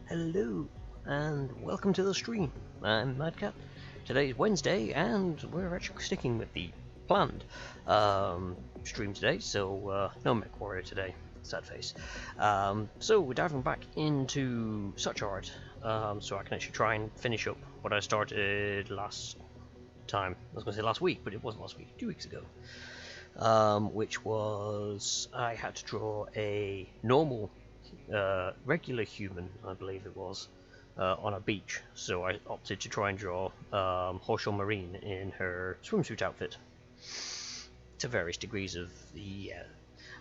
Hello, and welcome to the stream. I'm Madcat. Today's Wednesday, and we're actually sticking with the planned stream today, so no MechWarrior today. Sad face. So we're diving back into SuchArt, so I can actually try and finish up what I started last time. I was going to say last week, but it wasn't last week, 2 weeks ago. Which was I had to draw a normal regular human, I believe it was, on a beach. So I opted to try and draw Horseshoe Marine in her swimsuit outfit to various degrees of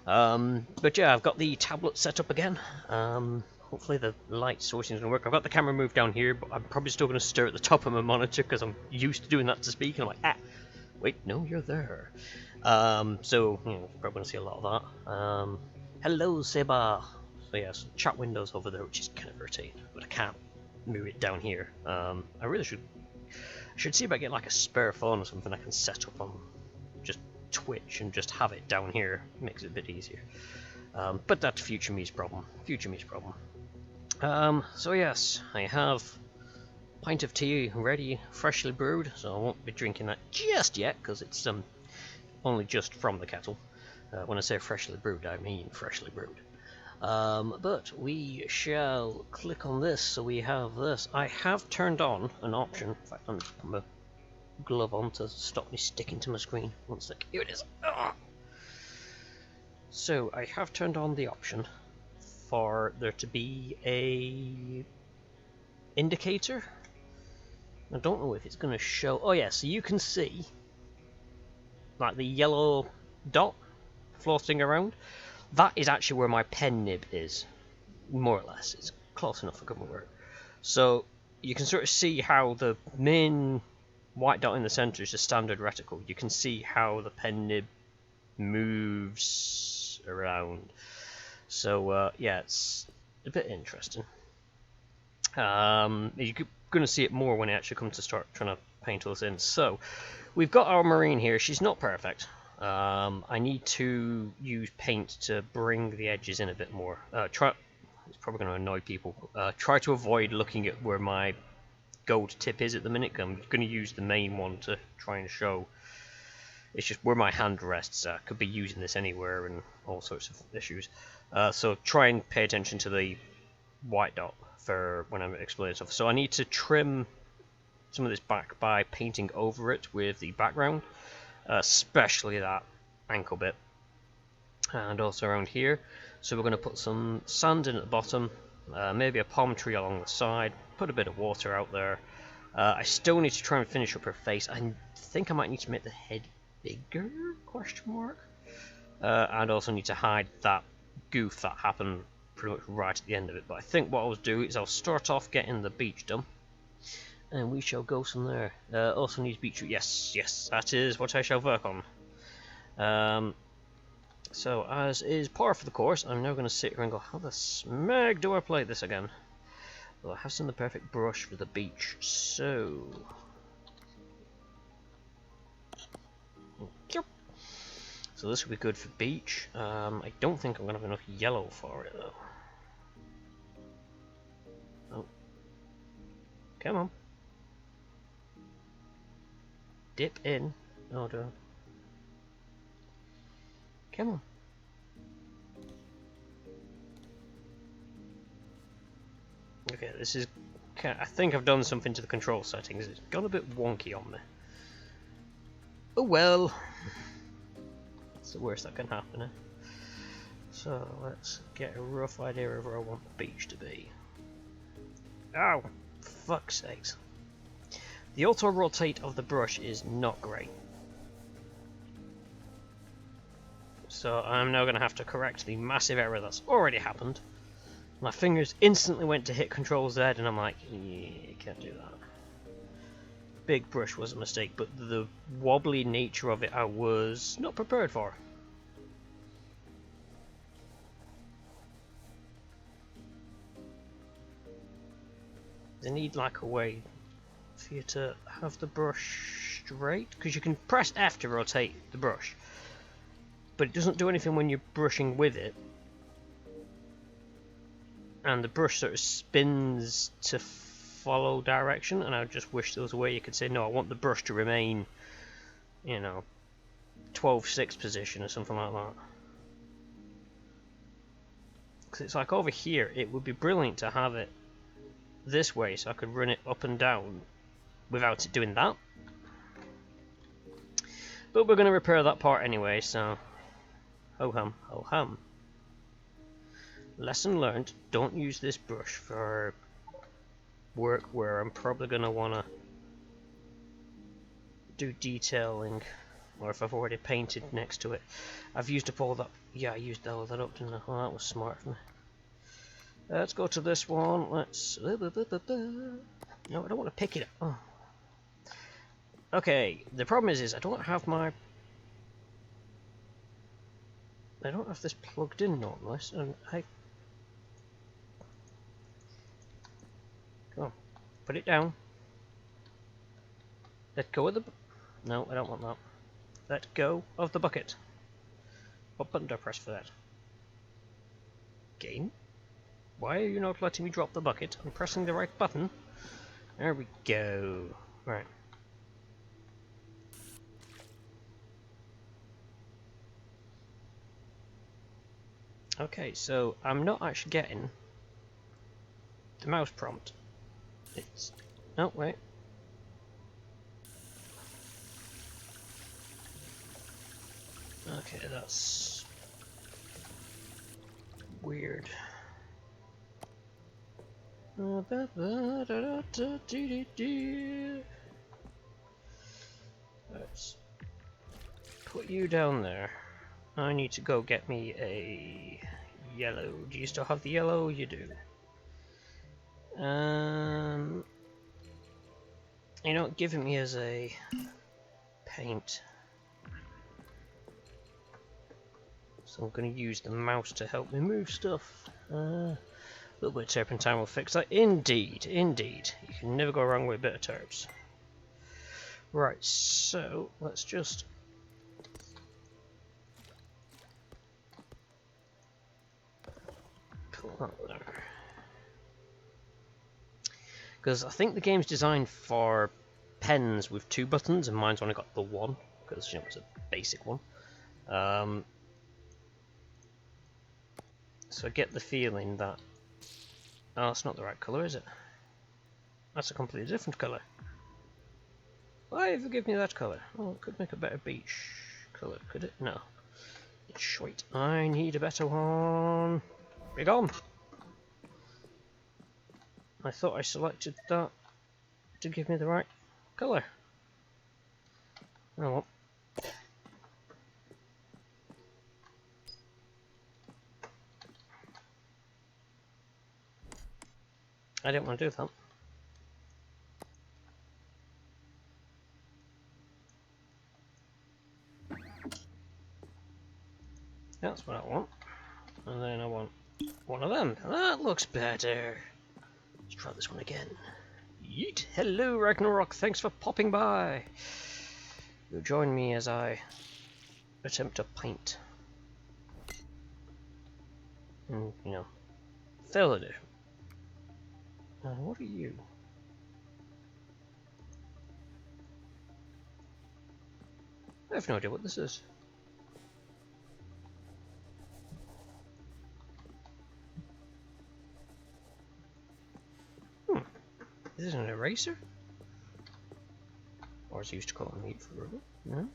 but yeah, I've got the tablet set up again. Hopefully the light sourcing is going to work. I've got the camera moved down here, but I'm probably still going to stare at the top of my monitor because I'm used to doing that to speak, and I'm like, wait, no, you're there. So, you know, you're probably going to see a lot of that. Hello, Seba. So yeah, some chat windows over there, which is kind of irritating, but I can't move it down here. I really should see if I get like a spare phone or something I can set up on just Twitch and just have it down here. Makes it a bit easier. But that's future me's problem. Future me's problem. So yes, I have a pint of tea ready, freshly brewed, so I won't be drinking that just yet because it's only just from the kettle. When I say freshly brewed, I mean freshly brewed. But we shall click on this, so we have this. I have turned on an option. In fact, I'm just putting my glove on to stop me sticking to my screen. One sec. Here it is. Ugh. So I have turned on the option for there to be a indicator. I don't know if it's going to show. Oh yeah, so you can see like the yellow dot floating around. That is actually where my pen nib is, more or less. It's close enough for good work. So you can sort of see how the main white dot in the center is a standard reticle. You can see how the pen nib moves around. So yeah, it's a bit interesting. You're going to see it more when I actually come to start trying to paint all this in. So we've got our marine here. She's not perfect. I need to use paint to bring the edges in a bit more. It's probably going to annoy people. Try to avoid looking at where my gold tip is at the minute. I'm going to use the main one to try and show. It's just where my hand rests. I could be using this anywhere and all sorts of issues. So try and pay attention to the white dot for when I'm explaining stuff. So I need to trim some of this back by painting over it with the background. Especially that ankle bit, and also around here. So we're going to put some sand in at the bottom, maybe a palm tree along the side, put a bit of water out there. I still need to try and finish up her face. I think I might need to make the head bigger, question mark, and also need to hide that goof that happened pretty much right at the end of it. But I think what I'll do is I'll start off getting the beach done, and we shall go from there. Also needs beetroot. Yes, that is what I shall work on. So as is par for the course, I'm now going to sit here and go, how the smeg do I play this again? Well, I have some of the perfect brush for the beach, so... So this will be good for beach. I don't think I'm going to have enough yellow for it, though. Oh. Come on. Dip in. Oh, do. Come on. Okay, this is. I think I've done something to the control settings. It's gone a bit wonky on me. Oh well. That's the worst that can happen, eh? So let's get a rough idea of where I want the beach to be. Ow! Fuck's sakes. The auto rotate of the brush is not great. So I'm now going to have to correct the massive error that's already happened. My fingers instantly went to hit Control Z and I'm like, yeah, you can't do that. Big brush was a mistake, but the wobbly nature of it I was not prepared for. They need like a way for you to have the brush straight, because you can press F to rotate the brush, but it doesn't do anything when you're brushing with it. and the brush sort of spins to follow direction, and I just wish there was a way you could say, no, I want the brush to remain, you know, 12-6 position or something like that. Because it's like over here, it would be brilliant to have it this way so I could run it up and down without it doing that. But we're going to repair that part anyway, so ho hum, ho hum. Lesson learned, don't use this brush for work where I'm probably going to want to do detailing, or if I've already painted next to it. I've used up all that. Yeah, I used all that up, didn't I? Oh, that was smart of me. Let's go to this one. Let's. No, I don't want to pick it up. Oh. Okay, the problem is I don't have my. I don't have this plugged in normally, and I. Come on, put it down. Let go of the. No, I don't want that. Let go of the bucket. What button do I press for that? Game? Why are you not letting me drop the bucket? I'm pressing the right button. There we go. Right. Okay, so I'm not actually getting the mouse prompt. It's... Oh, wait. Okay, that's weird. Let's put you down there. I need to go get me a yellow. Do you still have the yellow? You do. You know, give it me as a paint. So I'm going to use the mouse to help me move stuff. A little bit of turpentine will fix that. Indeed, indeed. You can never go wrong with a bit of terps. Right, so let's just... pull that there. Because I think the game's designed for pens with 2 buttons, and mine's only got the 1, because, you know, it's a basic one. So I get the feeling that... Oh, it's not the right colour, is it? That's a completely different colour. Why have you given me that colour? Oh, it could make a better beach colour, could it? No. It's shite. I need a better one. Be gone! I thought I selected that to give me the right colour. Oh well. I didn't want to do that. That's what I want. And then I want one of them. That looks better. Let's try this one again. Yeet! Hello, Ragnarok. Thanks for popping by. You'll join me as I attempt to paint. And, you know, fail at it. What are you? I have no idea what this is. Is this an eraser? Or as I used to call it, meat for rubber? No?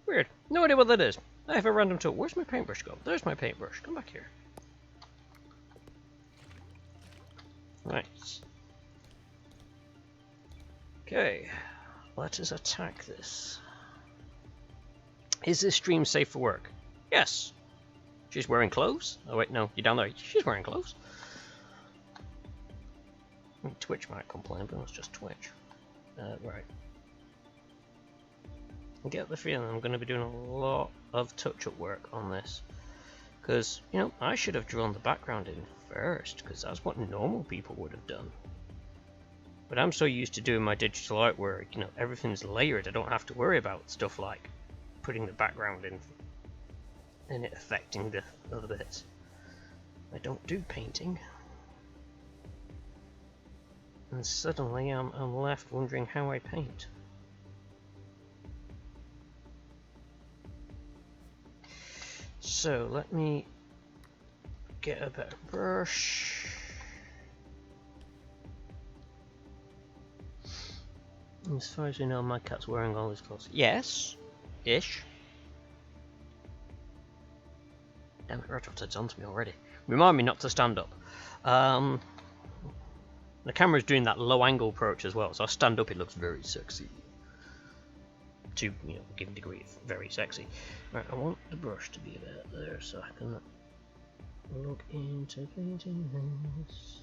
Weird. No idea what that is. I have a random tool. Where's my paintbrush go? There's my paintbrush. Come back here. Right. Okay. Let us attack this. Is this stream safe for work? Yes. She's wearing clothes? Oh wait, no. You're down there. She's wearing clothes. Twitch might complain, but it's just Twitch. Right. I get the feeling I'm going to be doing a lot of touch-up work on this. Because, you know, I should have drawn the background in first, because that's what normal people would have done. But I'm so used to doing my digital art where, you know, everything's layered. I don't have to worry about stuff like putting the background in and it affecting the other bits. I don't do painting. And suddenly I'm left wondering how I paint. So let me get a better brush. As far as we know, my cat's wearing all his clothes. Yes, ish. Damn it, Rotor's onto me already. Remind me not to stand up. The camera's doing that low angle approach as well, so I stand up, it looks very sexy. To, you know, a given degree of very sexy. Right, I want the brush to be about there so I can look into painting this.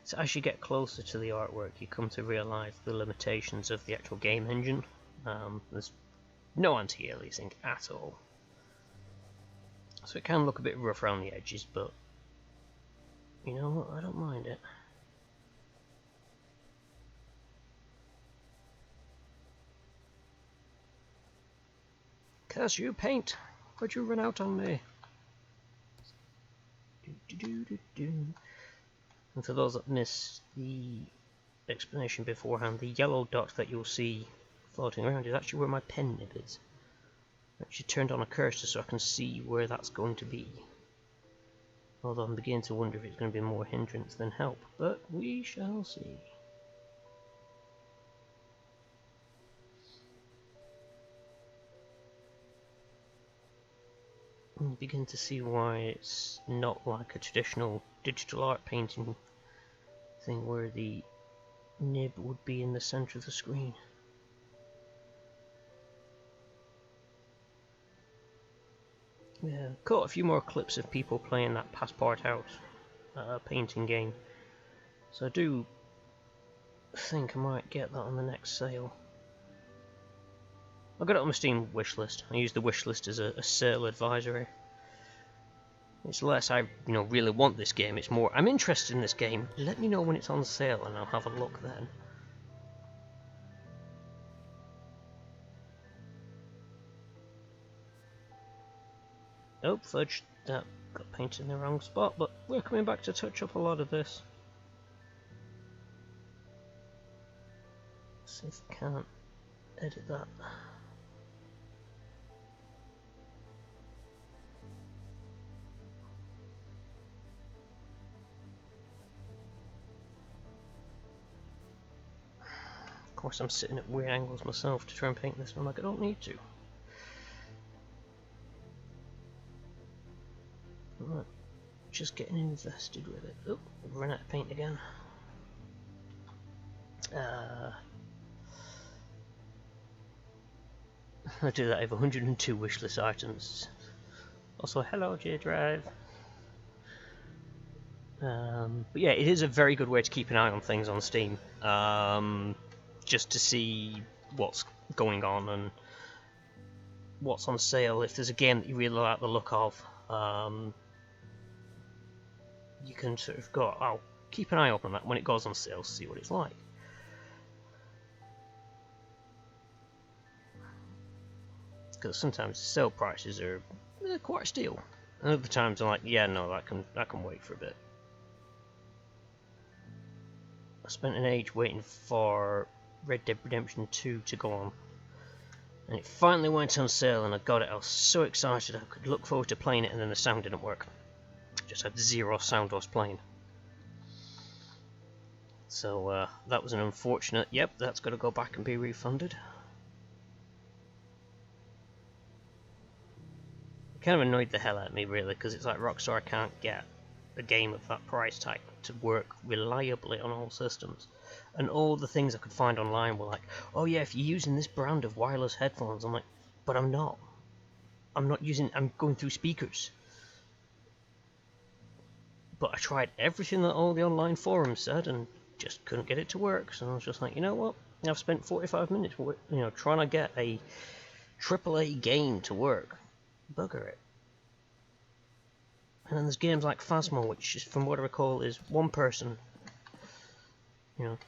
So as you get closer to the artwork, you come to realise the limitations of the actual game engine. There's no anti-aliasing at all. So it can look a bit rough around the edges, but you know what, I don't mind it. Curse you, paint! Why'd you run out on me? And for those that missed the explanation beforehand, the yellow dot that you'll see floating around is actually where my pen nib is. I actually turned on a cursor so I can see where that's going to be. Although I'm beginning to wonder if it's going to be more hindrance than help, but we shall see. You begin to see why it's not like a traditional digital art painting thing where the nib would be in the center of the screen. Yeah, caught a few more clips of people playing that Passport Out painting game, so I do think I might get that on the next sale. I got it on my Steam wishlist. I use the wishlist as a sale advisory. It's less I really want this game, it's more I'm interested in this game, let me know when it's on sale and I'll have a look then. Oh, fudge, that got painted in the wrong spot, but we're coming back to touch up a lot of this. Let's see if I can't edit that. Of course I'm sitting at weird angles myself to try and paint this, and I'm like, I don't need to. Right, just getting invested with it. Oh, I've run out of paint again. I do that, I have 102 wishlist items. Also, hello J-Drive. But yeah, it is a very good way to keep an eye on things on Steam. Just to see what's going on and what's on sale. If there's a game that you really like the look of, you can sort of go, I'll keep an eye open on that when it goes on sale, see what it's like. Because sometimes sale prices are quite a steal, and other times I'm like, yeah, no, that can wait for a bit. I spent an age waiting for Red Dead Redemption 2 to go on, and it finally went on sale and I got it. I was so excited, I could look forward to playing it, and then the sound didn't work. Just had zero sound while I was playing. So that was an unfortunate, yep, that's got to go back and be refunded. It kind of annoyed the hell out of me really, because it's like Rockstar can't get a game of that price tag to work reliably on all systems. And all the things I could find online were like, oh yeah, if you're using this brand of wireless headphones, I'm like, but I'm not. I'm going through speakers. But I tried everything that all the online forums said and just couldn't get it to work. So I was just like, you know what? I've spent 45 minutes, trying to get a AAA game to work. Bugger it. And then there's games like Phasmo, which is, from what I recall, is one person,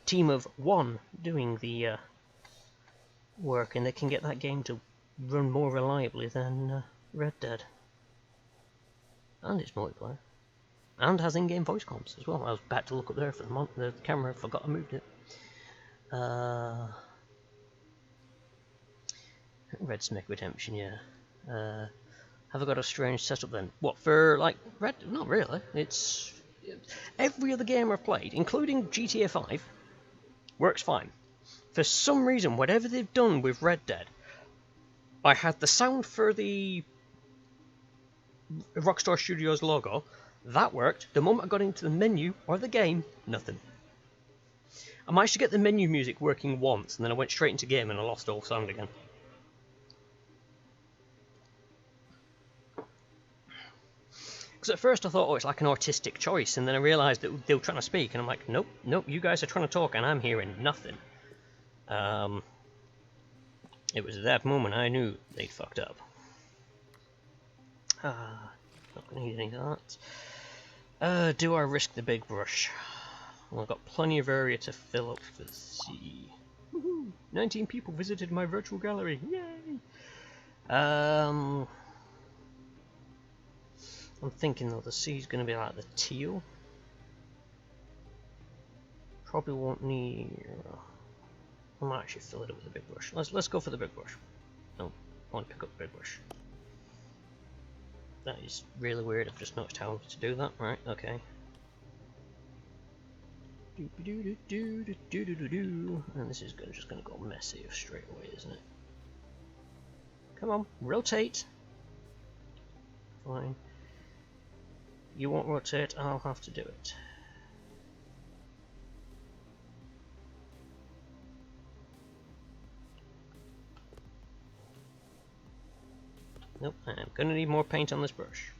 team of one doing the work, and they can get that game to run more reliably than Red Dead. And it's multiplayer. And has in-game voice comms as well. I was about to look up there for the camera, forgot I moved it. Red Snake Redemption, yeah. Have I got a strange setup then? What, for like Red? Not really. It's every other game I've played, including GTA 5, works fine. For some reason, whatever they've done with Red Dead, I had the sound for the Rockstar Studios logo. That worked. The moment I got into the menu or the game, nothing. I managed to get the menu music working once, and then I went straight into game and I lost all sound again. Because at first I thought, oh, it's like an artistic choice, and then I realised that they were trying to speak, and I'm like, nope, you guys are trying to talk, and I'm hearing nothing. It was at that moment I knew they'd fucked up. Not gonna need any of that. Do I risk the big brush? Well, I've got plenty of area to fill up for the sea. Woohoo! 19 people visited my virtual gallery. Yay! I'm thinking though the sea's gonna be like the teal. Probably won't need. I might actually fill it up with a big brush. Let's go for the big brush. No, I want to pick up the big brush. That is really weird. I've just noticed how to do that. Right? Okay. And this is just gonna go messy straight away, isn't it? Come on, rotate. Fine. You won't rotate. I'll have to do it. Nope, I'm gonna need more paint on this brush.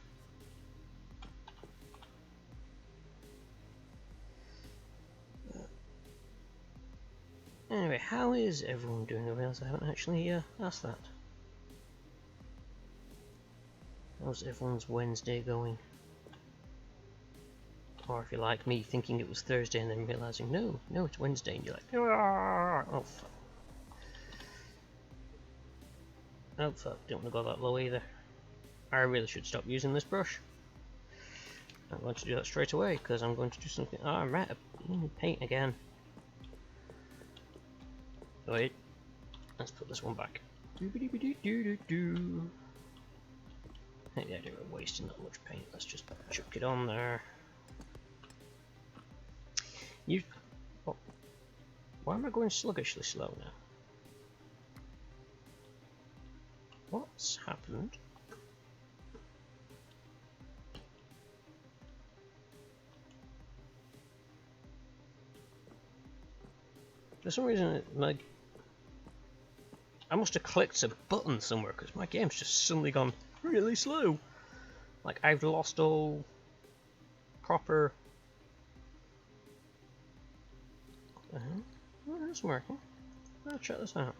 Anyway, how is everyone doing? I realize I haven't actually asked that. How's everyone's Wednesday going? Or if you're like me, thinking it was Thursday and then realizing, no, it's Wednesday, and you're like, oh fuck. Oh fuck, don't want to go that low either. I really should stop using this brush. I'm going to do that straight away, because I'm going to do something. Oh, I'm right, paint again. Wait, let's put this one back. I hate the idea of wasting that much paint. Let's just chuck it on there. Oh, why am I going sluggishly slow now? What's happened? For some reason, I must have clicked a button somewhere because my game's just suddenly gone really slow. Like I've lost all proper. Oh, it's working. I'll check this out.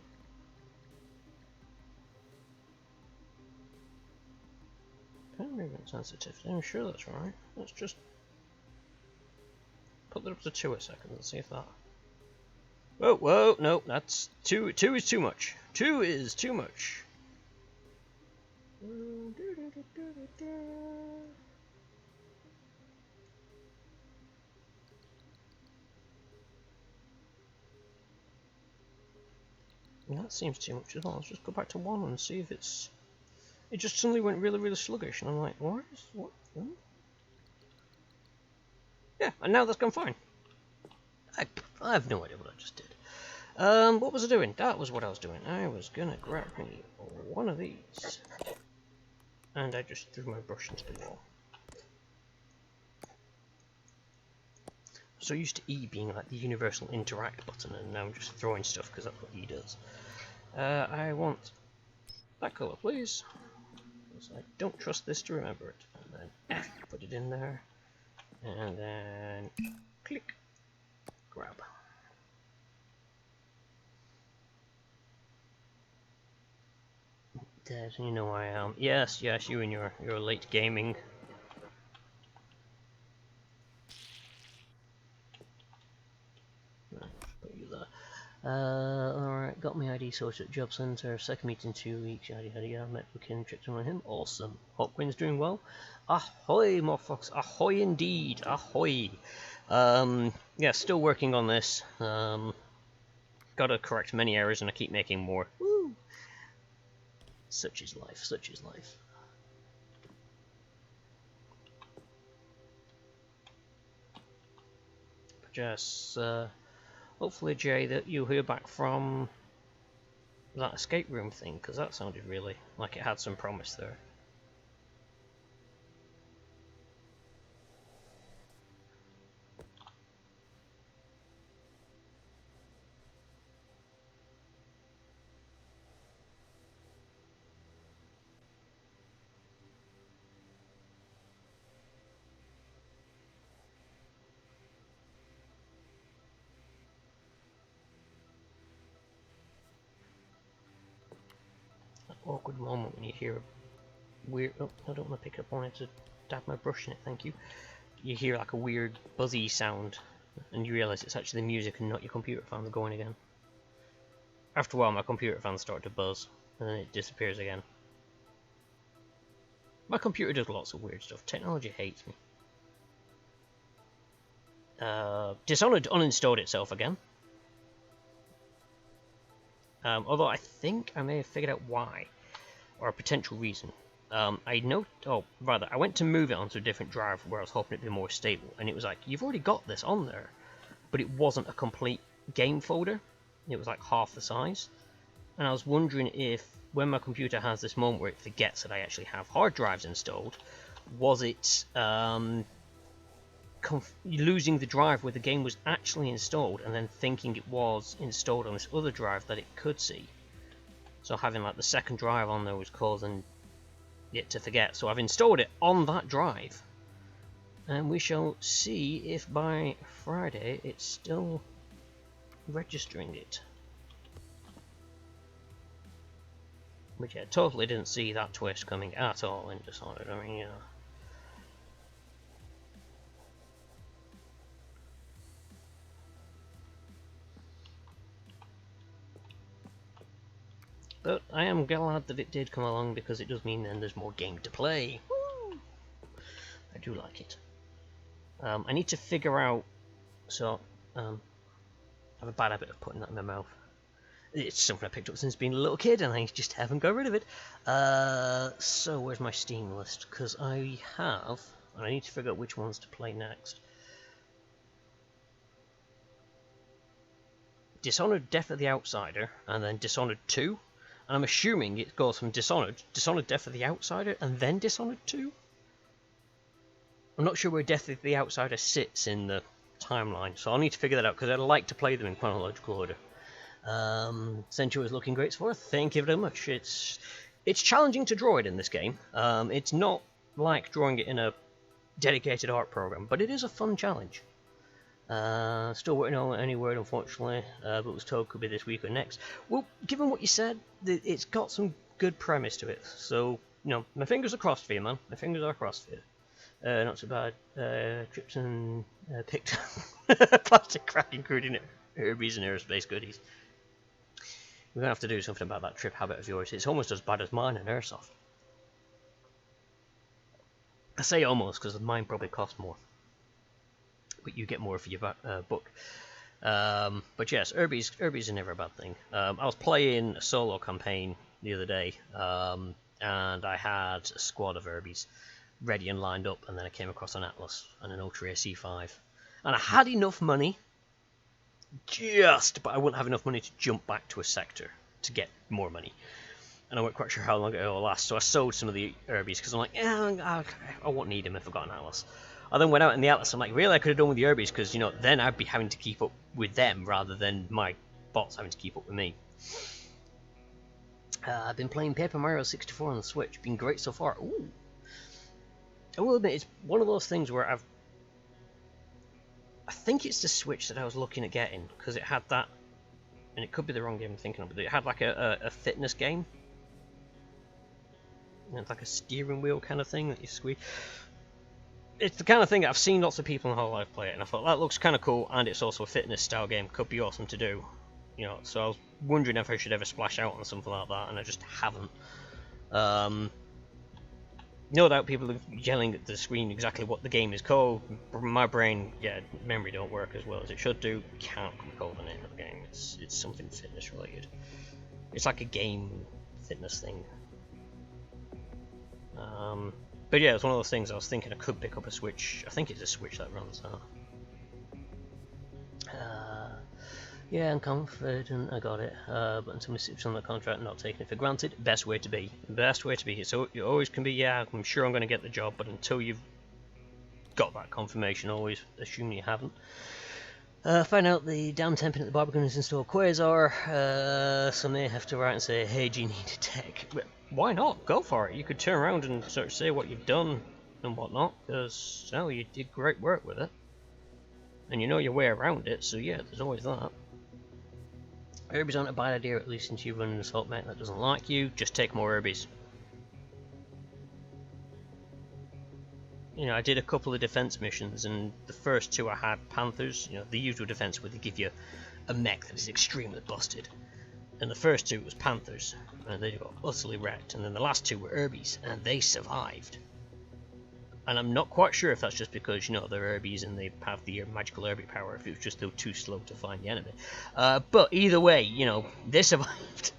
Pen movement sensitivity. I'm sure that's right. Let's just put that up to 2 a second and see if that. Whoa, no, that's 2 is too much. 2 is too much. That seems too much as well. Let's just go back to 1 and see if it's. It just suddenly went really sluggish, and I'm like, what? Hmm? Yeah, and now that's gone fine. I have no idea what I just did. What was I doing? That was what I was doing. I was gonna grab me one of these, and I just threw my brush into the wall. So used to E being like the universal interact button, and now I'm just throwing stuff because that's what E does. I want that colour, please. I don't trust this to remember it. And then F, put it in there, and then click, grab. Dead, you know I am. Yes, you and your late gaming. Put you there. Alright, got my ID sorted at Job Centre, second meeting in 2 weeks, yada yada yada, met with Kin, checked in on him, awesome. Hawkwind's doing well. Ahoy, Morphox, ahoy indeed, ahoy. Yeah, still working on this. Gotta correct many errors and I keep making more. Woo! Such is life, such is life. But yes, hopefully, Jay, that you'll hear back from that escape room thing, because that sounded really like it had some promise there. Awkward moment when you hear a weird. Oh, I don't want to pick up on it to dab my brush in it, thank you. You hear like a weird buzzy sound, and you realise it's actually the music and not your computer fans going again. After a while, my computer fans start to buzz, and then it disappears again. My computer does lots of weird stuff. Technology hates me. Dishonored uninstalled itself again. Although I think I may have figured out why, or a potential reason. I went to move it onto a different drive where I was hoping it'd be more stable, and it was like, you've already got this on there, but it wasn't a complete game folder. It was like half the size, and I was wondering if, when my computer has this moment where it forgets that I actually have hard drives installed, was it losing the drive where the game was actually installed and then thinking it was installed on this other drive that it could see. So having like the second drive on there was causing it to forget. So I've installed it on that drive, and we shall see if by Friday it's still registering it. Which I totally didn't see that twist coming at all in Dishonored. I mean, but I am glad that it did come along, because it does mean then there's more game to play. Woo! I do like it. I need to figure out. So, I have a bad habit of putting that in my mouth. It's something I picked up since being a little kid, and I just haven't got rid of it. So where's my Steam list? Because I have, and I need to figure out which ones to play next. Dishonored: Death of the Outsider, and then Dishonored 2. And I'm assuming it goes from Dishonored, Death of the Outsider, and then Dishonored 2? I'm not sure where Death of the Outsider sits in the timeline, so I'll need to figure that out, because I'd like to play them in chronological order. Century is looking great so far, thank you very much. It's challenging to draw it in this game. It's not like drawing it in a dedicated art program, but it is a fun challenge. Still waiting on any word, unfortunately, but was told could be this week or next. Well, given what you said, it's got some good premise to it, so, you know, my fingers are crossed for you, man. My fingers are crossed for you. Not so bad. Trips and picked plastic crap, including Herbies and aerospace goodies. We're going to have to do something about that trip habit of yours. It's almost as bad as mine in Airsoft. I say almost, because mine probably cost more. But you get more for your book. But yes, Herbies are never a bad thing. I was playing a solo campaign the other day, and I had a squad of Herbies ready and lined up, and then I came across an Atlas and an Ultra AC5. And I had enough money, but I wouldn't have enough money to jump back to a sector to get more money. And I wasn't quite sure how long it will last, so I sold some of the Herbies, because I'm like, I won't need them if I've got an Atlas. I then went out in the Atlas, I'm like, really, I could have done with the Herbies, because, you know, then I'd be having to keep up with them, rather than my bots having to keep up with me. I've been playing Paper Mario 64 on the Switch, been great so far. Ooh. I will admit, it's one of those things where I think it's the Switch that I was looking at getting, because it had that, and it could be the wrong game I'm thinking of, but it had like a fitness game. And it's like a steering wheel kind of thing that you squeeze. it's the kind of thing I've seen lots of people in Whole Life play it, and I thought that looks kind of cool, and it's also a fitness style game, could be awesome to do, you know. So I was wondering if I should ever splash out on something like that, and I just haven't. No doubt people are yelling at the screen exactly what the game is called. My brain, yeah, memory don't work as well as it should do. Can't recall the name of the game. It's something fitness related. It's like a game fitness thing. But yeah, it's one of those things I was thinking I could pick up a Switch. I think it's a Switch that runs that. Yeah, I'm confident I got it, but until we sit on the contract, not taking it for granted. Best way to be. Best way to be. So you always can be, yeah, I'm sure I'm going to get the job, but until you've got that confirmation, always assume you haven't. Find out the damn temping at the Barbican is installed Quasar. So may have to write and say, hey, do you need a tech? But why not? Go for it. You could turn around and sort of say what you've done and whatnot, because, no, you did great work with it. And you know your way around it, so yeah, there's always that. Herbies aren't a bad idea, at least since you run an assault mech that doesn't like you. Just take more Herbies. You know, I did a couple of defense missions, and the first two I had Panthers, you know, the usual defense where they give you a mech that is extremely busted. And the first two was Panthers, and they got utterly wrecked. And then the last two were Herbies, and they survived. And I'm not quite sure if that's just because, you know, they're Herbies and they have the magical Herbie power, if it was just still too slow to find the enemy. But either way, you know, they survived.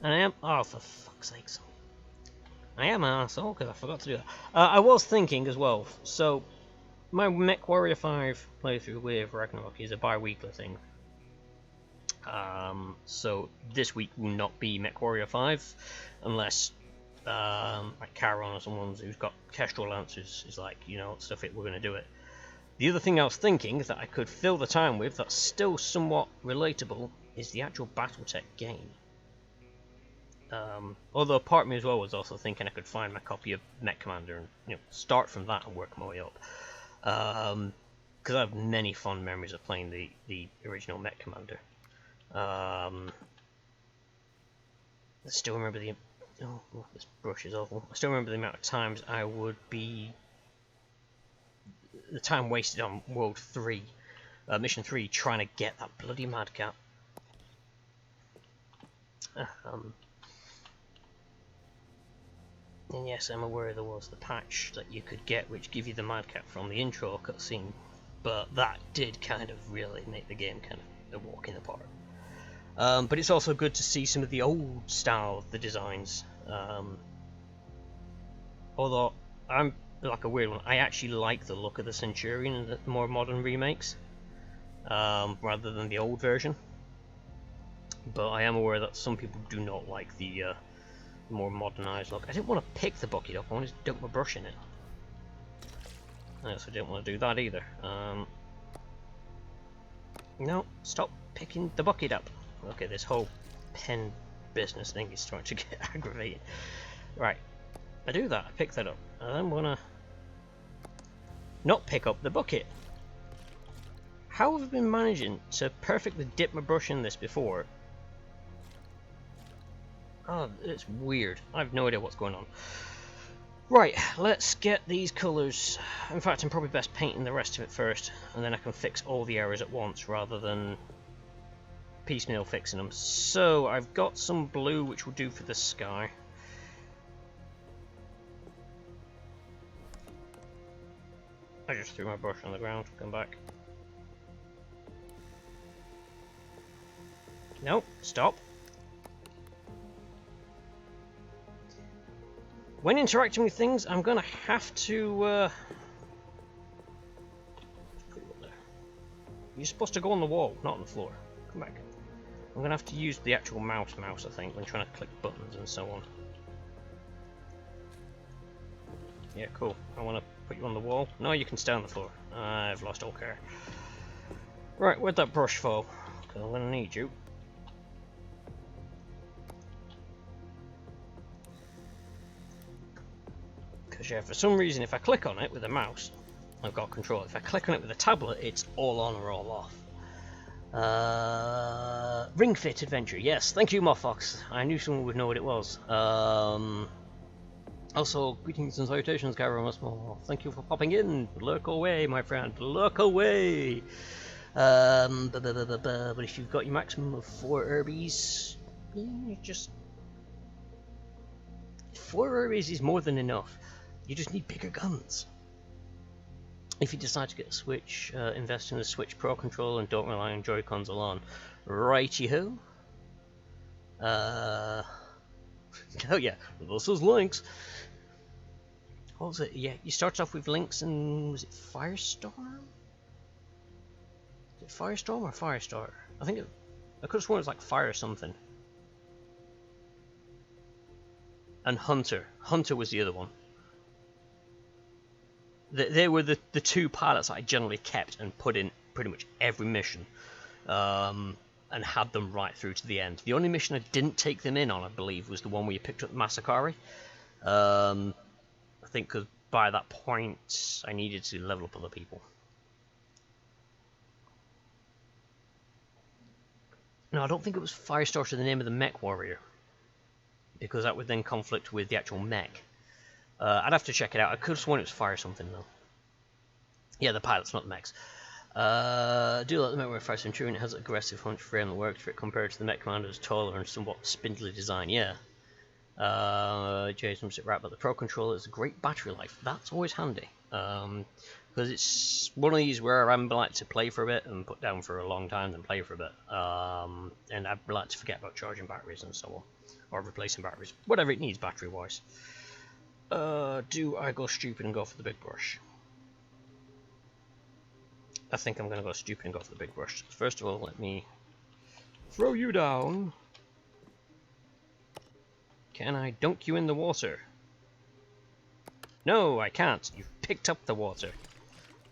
And I am... Oh, for fuck's sakes. I am an asshole because I forgot to do that. I was thinking as well, so my MechWarrior 5 playthrough with Ragnarok is a bi-weekly thing. So this week will not be MechWarrior 5 unless like Charon or someone who's got Kestrel Lancers is like, you know, stuff it, we're going to do it. The other thing I was thinking that I could fill the time with that's still somewhat relatable is the actual Battletech game. Although part of me as well was also thinking I could find my copy of Mech Commander and, you know, start from that and work my way up. Because I have many fond memories of playing the original Mech Commander. I still remember the... Oh, this brush is awful. I still remember the amount of times I would be... The time wasted on World 3, Mission 3, trying to get that bloody Madcap. And yes, I'm aware there was the patch that you could get which give you the Madcap from the intro cutscene, but that did kind of really make the game kind of a walk in the park. But it's also good to see some of the old style of the designs. Although I'm like a weird one, I actually like the look of the Centurion in the more modern remakes, rather than the old version. But I am aware that some people do not like the more modernized look. I didn't want to pick the bucket up, I wanted to dunk my brush in it. I also didn't want to do that either. No, stop picking the bucket up. Okay, this whole pen business thing is starting to get aggravating. Right, I do that, I pick that up, and I'm gonna not pick up the bucket. How have I been managing to perfectly dip my brush in this before? Oh, it's weird. I have no idea what's going on. Right, let's get these colours. In fact, I'm probably best painting the rest of it first, and then I can fix all the errors at once rather than piecemeal fixing them. So I've got some blue which will do for the sky. I just threw my brush on the ground. Come back. No, stop. When interacting with things, I'm gonna have to you're supposed to go on the wall, not on the floor. Come back. I'm gonna have to use the actual mouse, I think, when trying to click buttons and so on. Yeah, cool. I want to put you on the wall. No, you can stay on the floor. I've lost all care. Right, where'd that brush fall? Because I'm gonna need you. Because yeah, for some reason, if I click on it with a mouse, I've got control. If I click on it with a tablet, it's all on or all off. Ring Fit Adventure. Yes, thank you, Mofox. I knew someone would know what it was. Also, greetings and salutations, Gyro Small. Thank you for popping in. Lurk away, my friend. Lurk away. But if you've got your maximum of 4 herbies, you just 4 herbies is more than enough. You just need bigger guns. If you decide to get a Switch, invest in the Switch Pro Controller and don't rely on Joy-Cons alone. Righty-ho. Oh yeah, this is Lynx. What was it? Yeah, you started off with Lynx and was it Firestorm? Is it Firestorm or Firestar? I could have sworn it was like Fire something. And Hunter. Hunter was the other one. They were the 2 pilots I generally kept and put in pretty much every mission, and had them right through to the end. The only mission I didn't take them in on, I believe, was the one where you picked up Masakari. I think because by that point I needed to level up other people. No, I don't think it was Firestarter, the name of the mech warrior, because that would then conflict with the actual mech. I'd have to check it out. I could have sworn it was Fire something though. Yeah, the pilots, not the mechs. Do like the mech where Fire Centurion has an aggressive hunch frame that works for it compared to the mech commander's taller and somewhat spindly design. Yeah. Jason was right about the Pro Controller. It's a great battery life. That's always handy. Because it's one of these where I'm like to play for a bit and put down for a long time, then play for a bit. And I'd like to forget about charging batteries and so on, or replacing batteries, whatever it needs battery wise. Do I go stupid and go for the big brush? I think I'm going to go stupid and go for the big brush. First of all, let me throw you down. Can I dunk you in the water? No, I can't. You've picked up the water.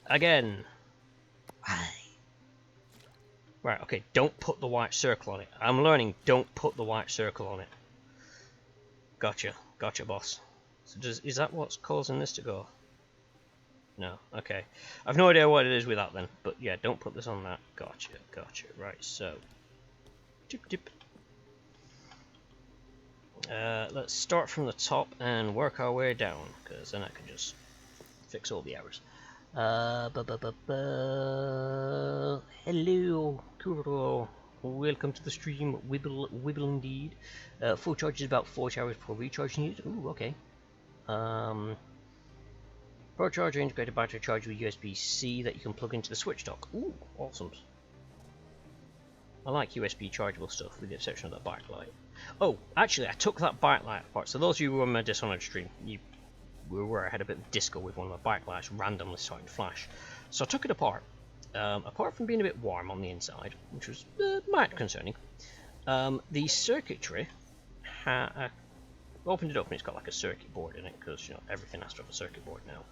Again. Why? Right, okay, don't put the white circle on it. I'm learning, don't put the white circle on it. Gotcha. Gotcha, boss. So is that what's causing this to go? No, okay. I've no idea what it is with that then, but yeah, don't put this on that. Gotcha, gotcha. Right, so dip dip. Let's start from the top and work our way down, because then I can just fix all the errors. Hello, Kuro. Welcome to the stream. Wibble indeed. Full charge is about 40 hours before recharge needed. Ooh, okay. Pro charger, integrated battery charger with USB-C that you can plug into the Switch dock. Ooh, awesome. I like USB chargeable stuff, with the exception of that backlight. Oh, actually, I took that backlight apart. So those of you who were on my Dishonored stream, you were aware I had a bit of disco with one of my backlights randomly starting to flash. So I took it apart. Apart from being a bit warm on the inside, which was might concerning, the circuitry opened it up and it's got like a circuit board in it, because you know everything has to have a circuit board now.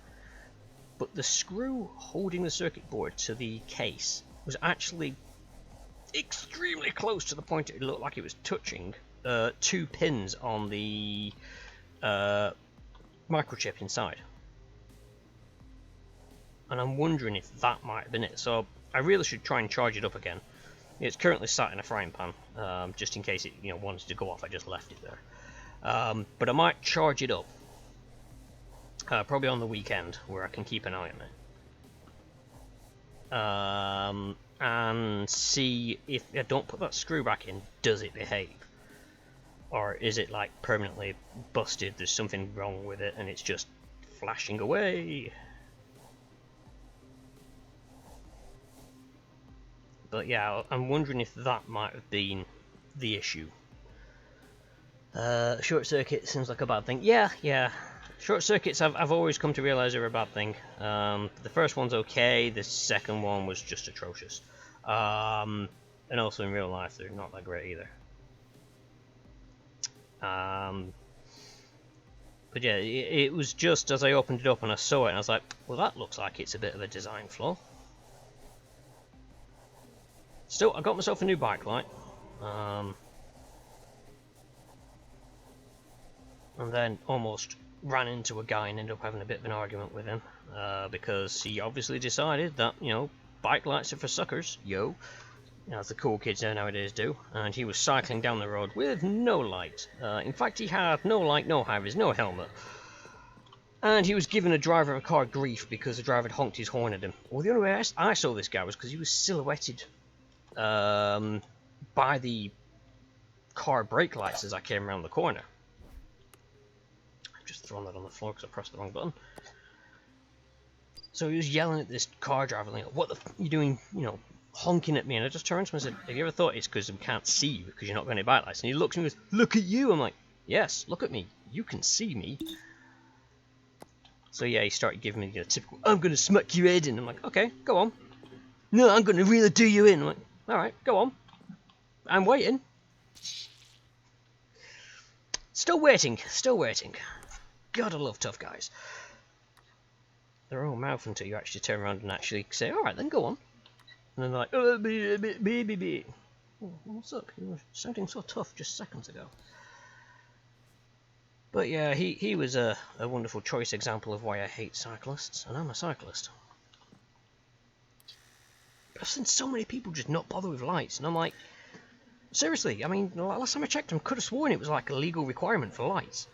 But the screw holding the circuit board to the case was actually extremely close to the point it looked like it was touching 2 pins on the microchip inside. And I'm wondering if that might have been it. So I really should try and charge it up again. It's currently sat in a frying pan, just in case it wanted to go off. I just left it there. But I might charge it up, probably on the weekend, where I can keep an eye on it. And see if I don't put that screw back in, does it behave? Or is it like permanently busted, there's something wrong with it and it's just flashing away? But yeah, I'm wondering if that might have been the issue. Short circuit seems like a bad thing. Yeah. Short circuits I've always come to realise are a bad thing. The first one's okay, the second one was just atrocious. And also in real life they're not that great either. But yeah, it was just as I opened it up and I saw it and I was like, well, that looks like it's a bit of a design flaw. Still, I got myself a new backlight. And then almost ran into a guy and ended up having a bit of an argument with him, because he obviously decided that, backlights are for suckers, as the cool kids nowadays do, and he was cycling down the road with no light. In fact, he had no light, no high-vis, no helmet. And he was giving a driver of a car grief because the driver had honked his horn at him. Well, the only way I saw this guy was because he was silhouetted by the car brake lights as I came around the corner. I've just thrown that on the floor because I pressed the wrong button. So he was yelling at this car driver, like, "What the f are you doing, you know, honking at me?" And I just turned to him and said, "Have you ever thought it's because we can't see you because you're not going to bike lights?" And he looks at me and goes, "Look at you." I'm like, "Yes, look at me. You can see me." So yeah, he started giving me the typical, "I'm going to smack your head in." I'm like, "Okay, go on." "No, I'm going to really do you in." I'm like, "Alright, go on. I'm waiting." Still waiting, still waiting. God, I love tough guys. They're all mouth until you actually turn around and actually say, "Alright, then go on." And then they're like, "Oh, baby. What's up? You were sounding so tough just seconds ago." But yeah, he was a wonderful choice example of why I hate cyclists, and I'm a cyclist. I've seen so many people just not bother with lights, and I'm like, seriously, I mean, last time I checked, I could have sworn it was like a legal requirement for lights.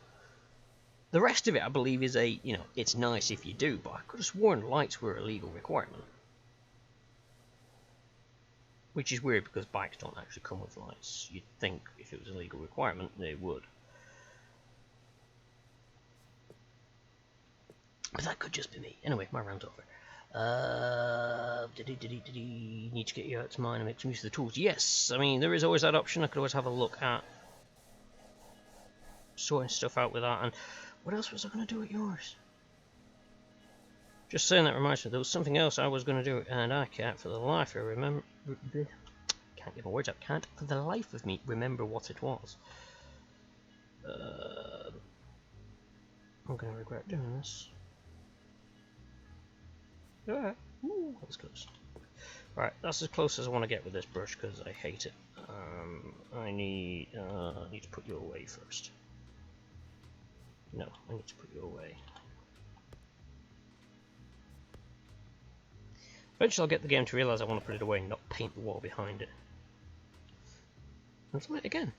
The rest of it, I believe, is it's nice if you do, but I could have sworn lights were a legal requirement. Which is weird because bikes don't actually come with lights. You'd think if it was a legal requirement, they would. But that could just be me. Anyway, my rant's over. Need to get you out to mine and make some use of the tools. Yes, I mean, there is always that option. I could always have a look at sorting stuff out with that. And what else was I going to do at yours? Just saying that reminds me, there was something else I was going to do, and I can't for the life of remember. Can't get my words out. Can't for the life of me remember what it was. I'm going to regret doing this. Yeah, ooh, that's close. Right, that's as close as I want to get with this brush because I hate it. I need to put you away first. No, I need to put you away. Eventually I'll get the game to realise I want to put it away and not paint the wall behind it. And it's again.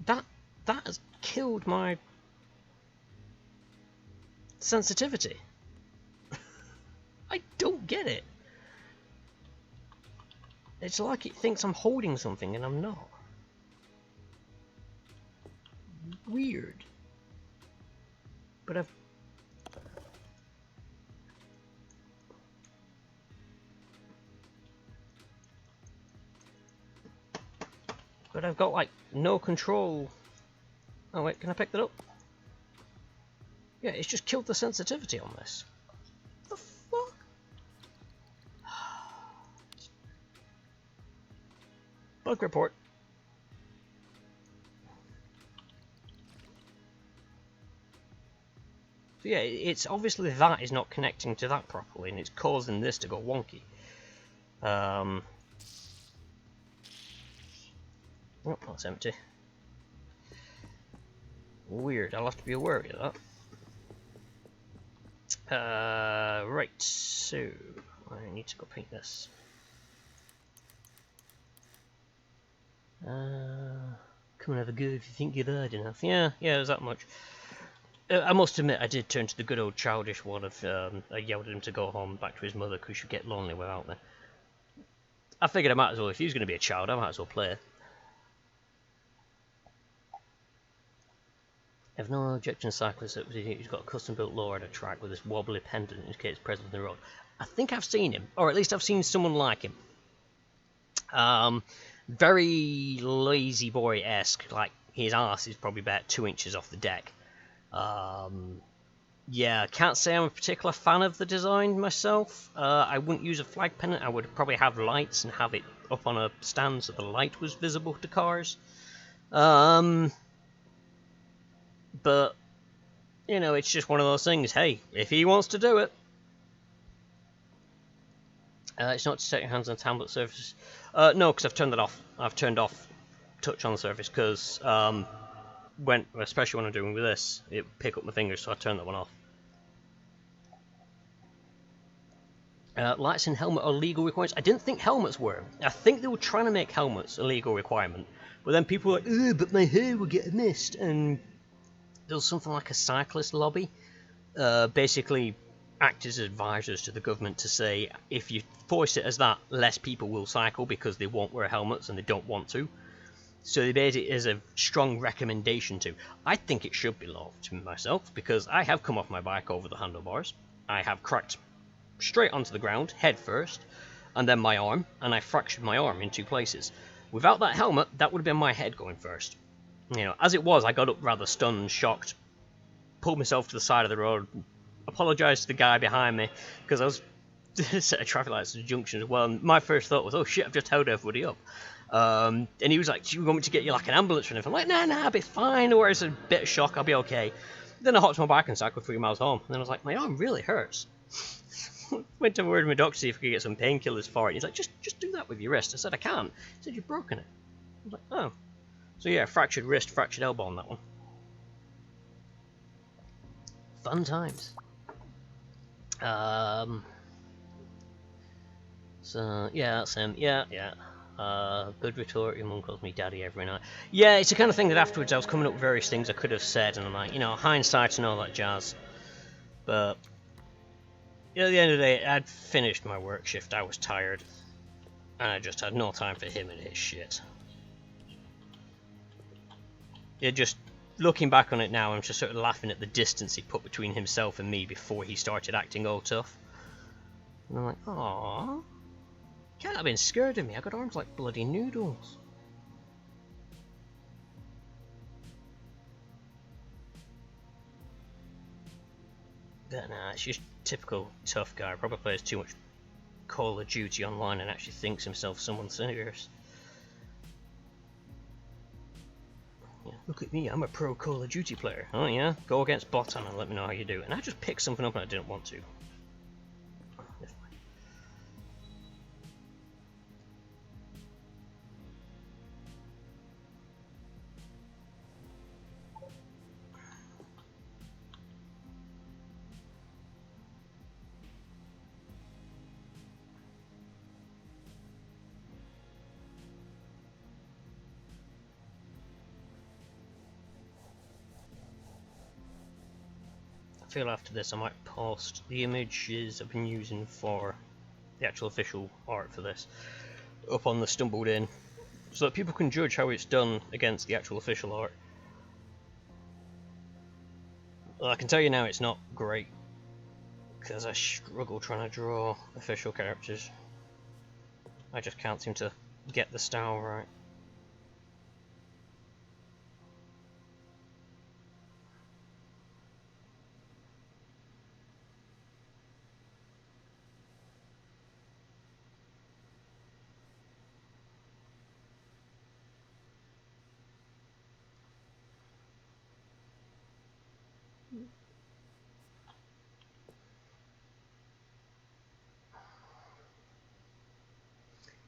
That has killed my sensitivity. I don't get it. It's like it thinks I'm holding something and I'm not. Weird. But I've got like no control. Oh wait, can I pick that up? Yeah, it's just killed the sensitivity on this. What the fuck? Bug report. So yeah, it's obviously that is not connecting to that properly, and it's causing this to go wonky. Oh, that's empty. Weird. I'll have to be aware of that. Right. So I need to go paint this. Come and have a go if you think you've heard enough. Yeah, there's that much. I must admit, I did turn to the good old childish one of I yelled at him to go home back to his mother because she'd get lonely without me. I figured I might as well, if he was going to be a child, I might as well play it. I have no objection to cyclists who's got a custom built lowrider track with this wobbly pendant in case it's present on the road. I think I've seen him, or at least I've seen someone like him. Very lazy boy-esque, like his arse is probably about 2 inches off the deck. Yeah, can't say I'm a particular fan of the design myself. I wouldn't use a flag pennant. I would probably have lights and have it up on a stand so the light was visible to cars. But, you know, it's just one of those things. Hey, if he wants to do it. It's not to take your hands on tablet surface. No, because I've turned that off. I've turned off touch on the surface because especially when I'm doing with this, it pick up my fingers, so I turned that one off. Lights and helmet are legal requirements. I didn't think helmets were. I think they were trying to make helmets a legal requirement. But then people were like, "Ugh, but my hair will get missed." And there was something like a cyclist lobby. Basically act as advisors to the government to say, if you force it as that, less people will cycle because they won't wear helmets and they don't want to. So they made it as a strong recommendation to. I think it should be law to myself, because I have come off my bike over the handlebars. I have cracked straight onto the ground, head first, and then my arm, and I fractured my arm in 2 places. Without that helmet, that would have been my head going first. You know, as it was, I got up rather stunned, shocked, pulled myself to the side of the road, apologised to the guy behind me, because I was set of traffic lights at the junction as well, and my first thought was, oh shit, I've just held everybody up. And he was like, do you want me to get you like an ambulance or anything? I'm like, nah, I'll be fine, or it's a bit of shock, I'll be okay. Then I hopped on my bike and cycled 3 miles home, and then I was like, my arm really hurts. Went to word with my doctor to see if I could get some painkillers for it. He's like, just do that with your wrist. I said, I can't. He said, you've broken it. I was like, oh. So yeah, fractured wrist, fractured elbow on that one. Fun times. So yeah, that's him. Yeah. Good retort. Your mum calls me daddy every night. Yeah, it's the kind of thing that afterwards I was coming up with various things I could have said, and I'm like, you know, hindsight and all that jazz. But you know, at the end of the day, I'd finished my work shift. I was tired, and I just had no time for him and his shit. Yeah, just looking back on it now, I'm just sort of laughing at the distance he put between himself and me before he started acting all tough. And I'm like, aww. Can't have been scared of me. I got arms like bloody noodles. But nah, it's just typical tough guy. Probably plays too much Call of Duty online and actually thinks himself someone serious. Yeah, look at me, I'm a pro Call of Duty player. Oh yeah? Go against Botan and let me know how you do. And I just picked something up and I didn't want to. I feel after this I might post the images I've been using for the actual official art for this up on the Stumbled In, so that people can judge how it's done against the actual official art. Well, I can tell you now it's not great, because I struggle trying to draw official characters. I just can't seem to get the style right.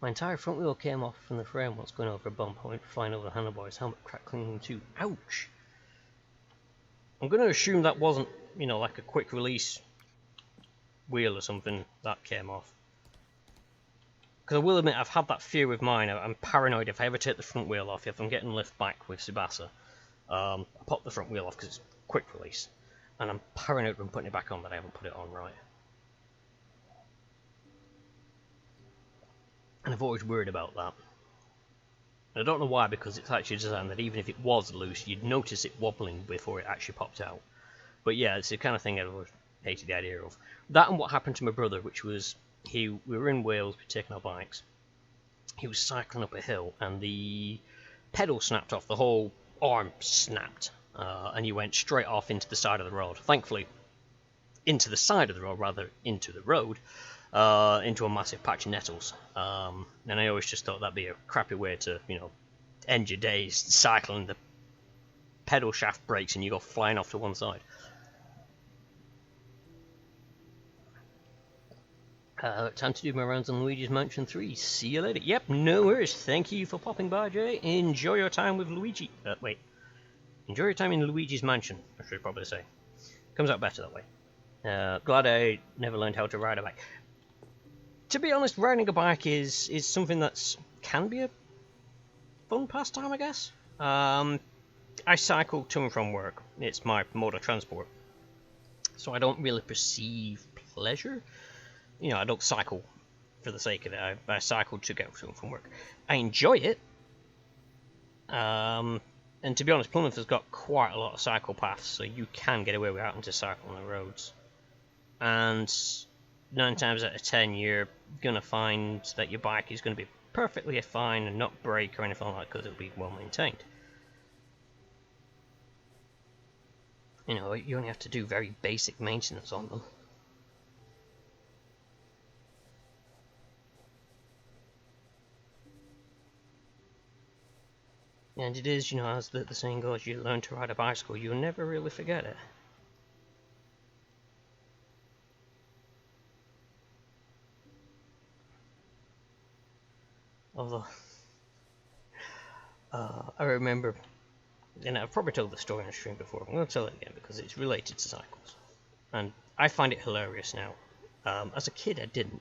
My entire front wheel came off from the frame once going over a bump. I went flying over the handlebars, helmet crackling too. Ouch! I'm going to assume that wasn't, you know, like a quick release wheel or something that came off. Because I will admit, I've had that fear with mine. I'm paranoid if I ever take the front wheel off, if I'm getting lift back with Tsubasa. I pop the front wheel off because it's quick release. And I'm paranoid when putting it back on that I haven't put it on right. And I've always worried about that. And I don't know why, because it's actually designed that even if it was loose, you'd notice it wobbling before it actually popped out. But yeah, it's the kind of thing I've always hated the idea of. That and what happened to my brother, which was, we were in Wales, we were taking our bikes. He was cycling up a hill, and the pedal snapped off, the whole arm snapped, and he went straight off into the side of the road. Thankfully, into the side of the road, rather into the road, into a massive patch of nettles. And I always just thought that'd be a crappy way to, you know, end your days cycling. The pedal shaft breaks and you go flying off to one side. Time to do my rounds on Luigi's Mansion 3. See you later. Yep, no worries. Thank you for popping by, Jay. Enjoy your time with Luigi. Wait. Enjoy your time in Luigi's Mansion, I should probably say. Comes out better that way. Glad I never learned how to ride a bike. To be honest, riding a bike is something that's can be a fun pastime, I guess. I cycle to and from work. It's my mode of transport, so I don't really perceive pleasure. You know, I don't cycle for the sake of it. I cycle to get to and from work. I enjoy it. And to be honest, Plymouth has got quite a lot of cycle paths, so you can get away with having to cycle on the roads. And 9 times out of 10, you're going to find that your bike is going to be perfectly fine and not break or anything like that because it'll be well maintained. You know, you only have to do very basic maintenance on them. And it is, you know, as the saying goes, you learn to ride a bicycle, you'll never really forget it. Although, I remember, and I've probably told the story on the stream before, I'm going to tell it again because it's related to cycles. And I find it hilarious now. As a kid, I didn't.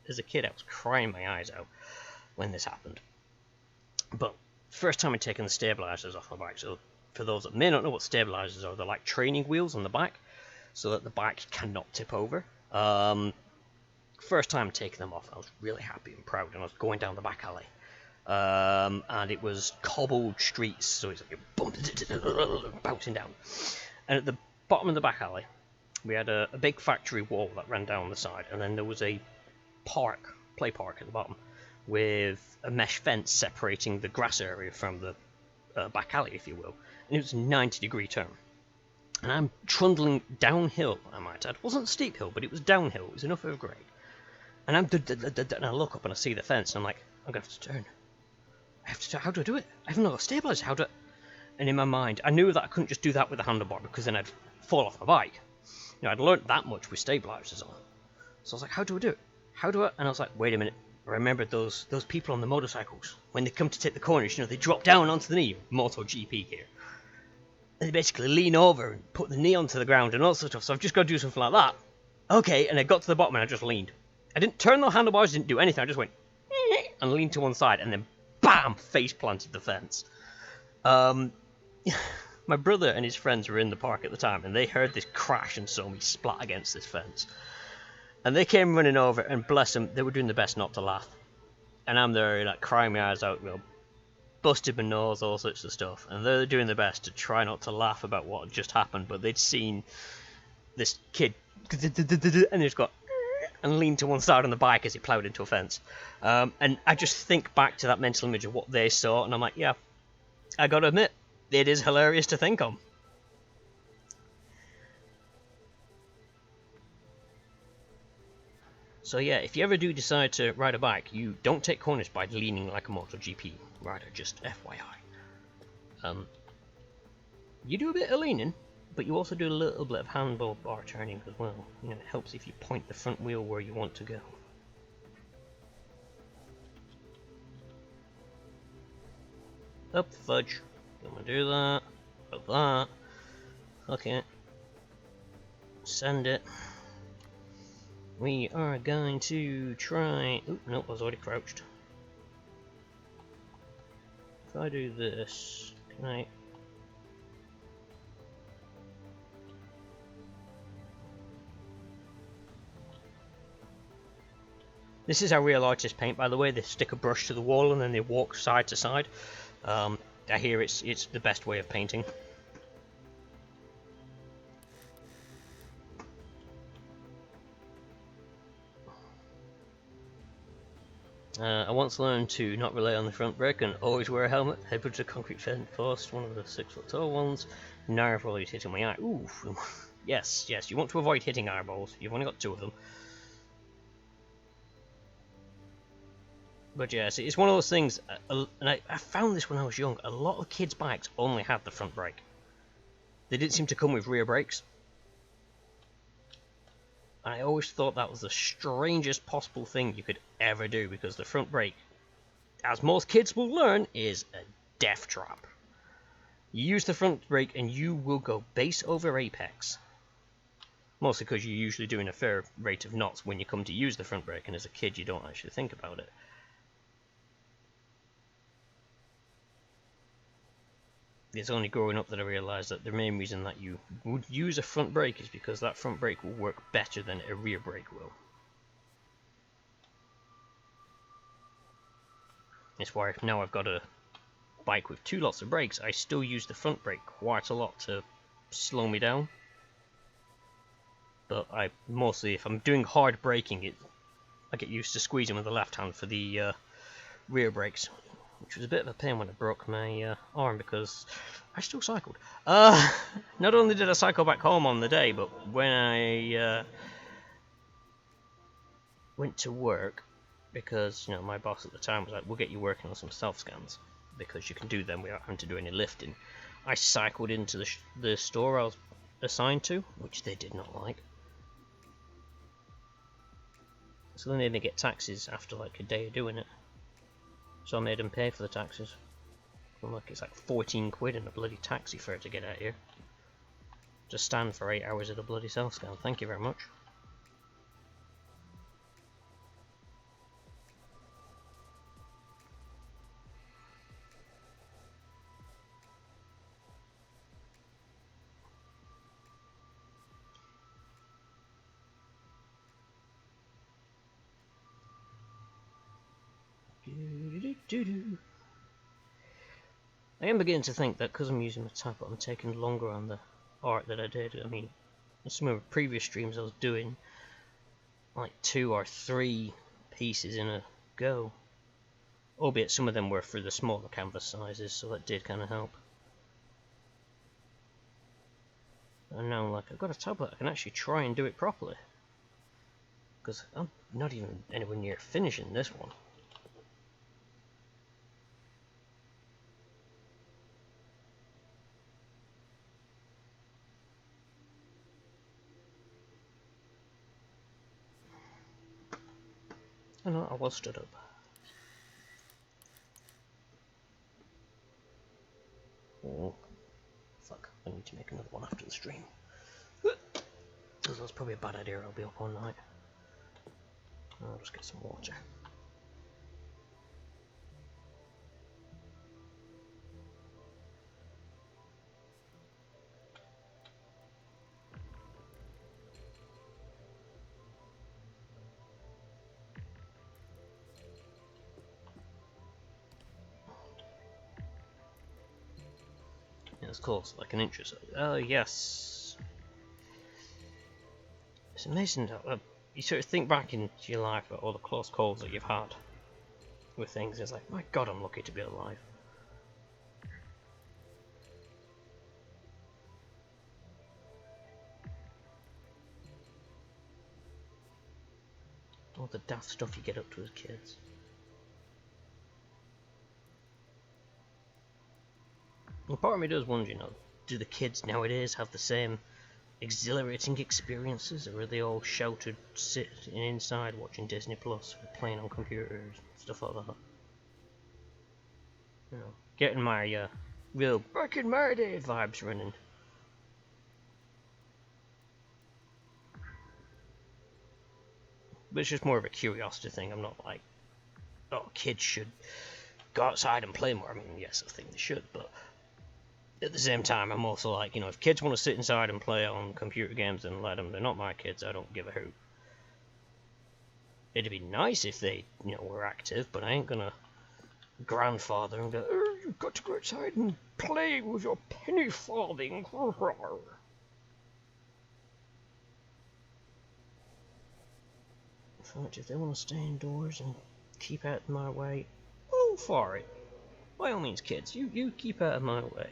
As a kid, I was crying my eyes out when this happened. But first time I'd taken the stabilizers off my bike, so for those that may not know what stabilizers are, they're like training wheels on the back, so that the bike cannot tip over. First time taking them off, I was really happy and proud, and I was going down the back alley. And it was cobbled streets, so it's like bouncing down. And at the bottom of the back alley, we had a big factory wall that ran down the side, and then there was a play park at the bottom, with a mesh fence separating the grass area from the back alley, if you will. And it was a 90-degree turn. And I'm trundling downhill, I might add. It wasn't a steep hill, but it was downhill. It was enough of a grade. And and I look up and I see the fence, and I'm like, I'm going to have to turn. I have to turn. How do I do it? I haven't got a stabilizer. How do I... And in my mind, I knew that I couldn't just do that with a handlebar, because then I'd fall off my bike. You know, I'd learnt that much with stabilizers on. So I was like, how do I do it? How do I... And I was like, wait a minute. I remembered those people on the motorcycles. When they come to take the corners, you know, they drop down onto the knee. MotoGP gear. And they basically lean over and put the knee onto the ground and all sorts of stuff. So I've just got to do something like that. Okay, and I got to the bottom and I just leaned. I didn't turn the handlebars, didn't do anything. I just went and leaned to one side, and then BAM! Face planted the fence. My brother and his friends were in the park at the time, and they heard this crash and saw me splat against this fence. And they came running over, and bless them, they were doing their best not to laugh. And I'm there, like, crying my eyes out, you know, busted my nose, all sorts of stuff. And they're doing their best to try not to laugh about what had just happened, but they'd seen this kid, and he's got, and leaned to one side on the bike as he ploughed into a fence. And I just think back to that mental image of what they saw, and I'm like, yeah, I gotta admit, it is hilarious to think on. So yeah, if you ever do decide to ride a bike, you don't take corners by leaning like a MotoGP rider, just FYI. You do a bit of leaning, but you also do a little bit of handlebar turning as well. You know, it helps if you point the front wheel where you want to go. Up, fudge. Don't want to do that. Up that. Okay. Send it. We are going to try... Oop, nope, I was already crouched. If I do this, can I... This is how real artists paint, by the way. They stick a brush to the wall and then they walk side to side. I hear it's the best way of painting. I once learned to not rely on the front brake and always wear a helmet. Headbutt to concrete fence post, one of the 6-foot tall ones. Narrow is hitting my eye. Ooh, yes, you want to avoid hitting eyeballs. You've only got 2 of them. But yes, it's one of those things, and I found this when I was young. A lot of kids' bikes only had the front brake. They didn't seem to come with rear brakes. And I always thought that was the strangest possible thing you could ever do, because the front brake, as most kids will learn, is a death trap. You use the front brake and you will go base over apex. Mostly because you're usually doing a fair rate of knots when you come to use the front brake, and as a kid you don't actually think about it. It's only growing up that I realised that the main reason that you would use a front brake is because that front brake will work better than a rear brake will. It's why now I've got a bike with 2 lots of brakes, I still use the front brake quite a lot to slow me down. But I mostly, if I'm doing hard braking, I get used to squeezing with the left hand for the rear brakes, which was a bit of a pain when I broke my arm because I still cycled. Not only did I cycle back home on the day, but when I went to work, because you know my boss at the time was like, "We'll get you working on some self scans because you can do them without having to do any lifting." I cycled into the store I was assigned to, which they did not like. So then they didn't get taxes after like a day of doing it. So I made them pay for the taxes. And look, it's like 14 quid in a bloody taxi fare to get out here. Just stand for 8 hours at a bloody self scan. Thank you very much. I am beginning to think that because I'm using my tablet, I'm taking longer on the art that I did. I mean, in some of the previous streams I was doing like 2 or 3 pieces in a go. Albeit some of them were for the smaller canvas sizes, so that did kind of help. And now like, I've got a tablet, I can actually try and do it properly. Because I'm not even anywhere near finishing this one. Oh no, I was stood up. Oh, fuck. I need to make another one after the stream. Because that's probably a bad idea, I'll be up all night. I'll just get some water. Yeah, it's close, like an inch or so. Oh, yes. It's amazing that you sort of think back into your life at all the close calls that you've had with things. It's like, my god, I'm lucky to be alive. All the daft stuff you get up to as kids. And part of me does wonder, you know, do the kids nowadays have the same exhilarating experiences, or are they all sheltered, sitting inside watching Disney Plus, or playing on computers, stuff like that? You know, getting my real back in my day vibes running. But it's just more of a curiosity thing. I'm not like, oh, kids should go outside and play more. I mean, yes, I think they should, but at the same time, I'm also like, you know, if kids want to sit inside and play on computer games, then let them. They're not my kids. I don't give a hoot. It'd be nice if they, you know, were active, but I ain't gonna grandfather and go, oh, you've got to go outside and play with your penny farthing. In fact, if they want to stay indoors and keep out of my way, all for it. By all means, kids, you keep out of my way.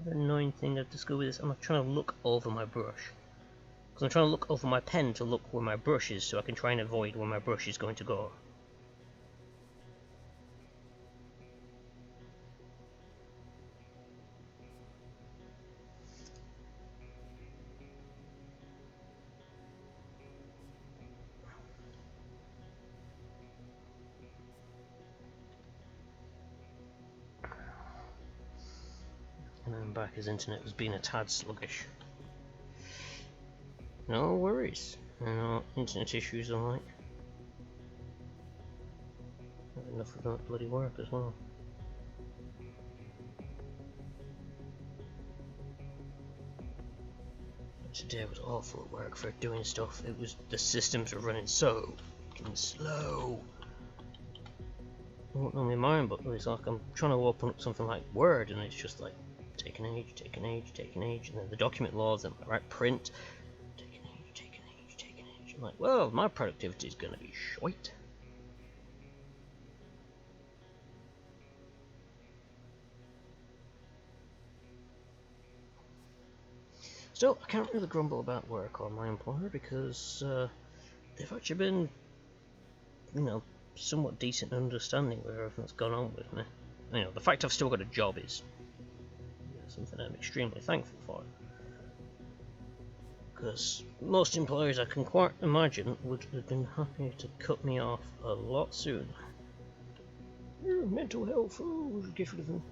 The annoying thing I have to go with this, I'm trying to look over my brush. Because I'm trying to look over my pen to look where my brush is, so I can try and avoid where my brush is going to go. And I'm back as internet was being a tad sluggish. No worries. You know, internet issues are like. Enough of that bloody work as well. Today was awful at work for doing stuff. It was, the systems were running so fucking slow. I won't normally mind, but it's like I'm trying to open up something like Word and it's just like taking age, and then the document loads and right print, taking age. I'm like, well, my productivity is gonna be shite. Still, I can't really grumble about work or my employer because they've actually been, you know, somewhat decent and understanding with everything that's gone on with me. You know, the fact I've still got a job is something I'm extremely thankful for. Because most employers, I can quite imagine, would have been happy to cut me off a lot sooner. Mental health, oh, get rid of them.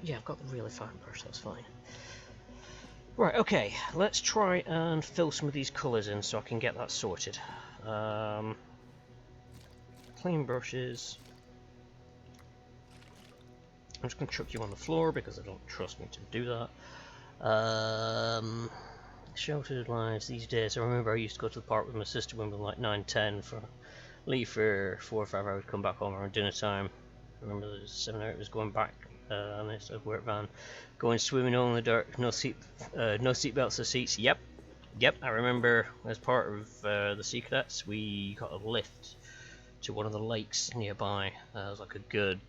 Yeah, I've got the really fine brush, that's fine. Right, okay, let's try and fill some of these colours in so I can get that sorted. Clean brushes. I'm just going to chuck you on the floor because I don't trust me to do that. Sheltered lives these days. I remember I used to go to the park with my sister when we were like 9, 10 for leave for 4 or 5 hours, come back home around dinner time. I remember there was 7 or 8 was going back. On this work van, going swimming all in the dark, no seat belts or seats. Yep. I remember as part of the Sea Cadets, we got a lift to one of the lakes nearby. It was like a good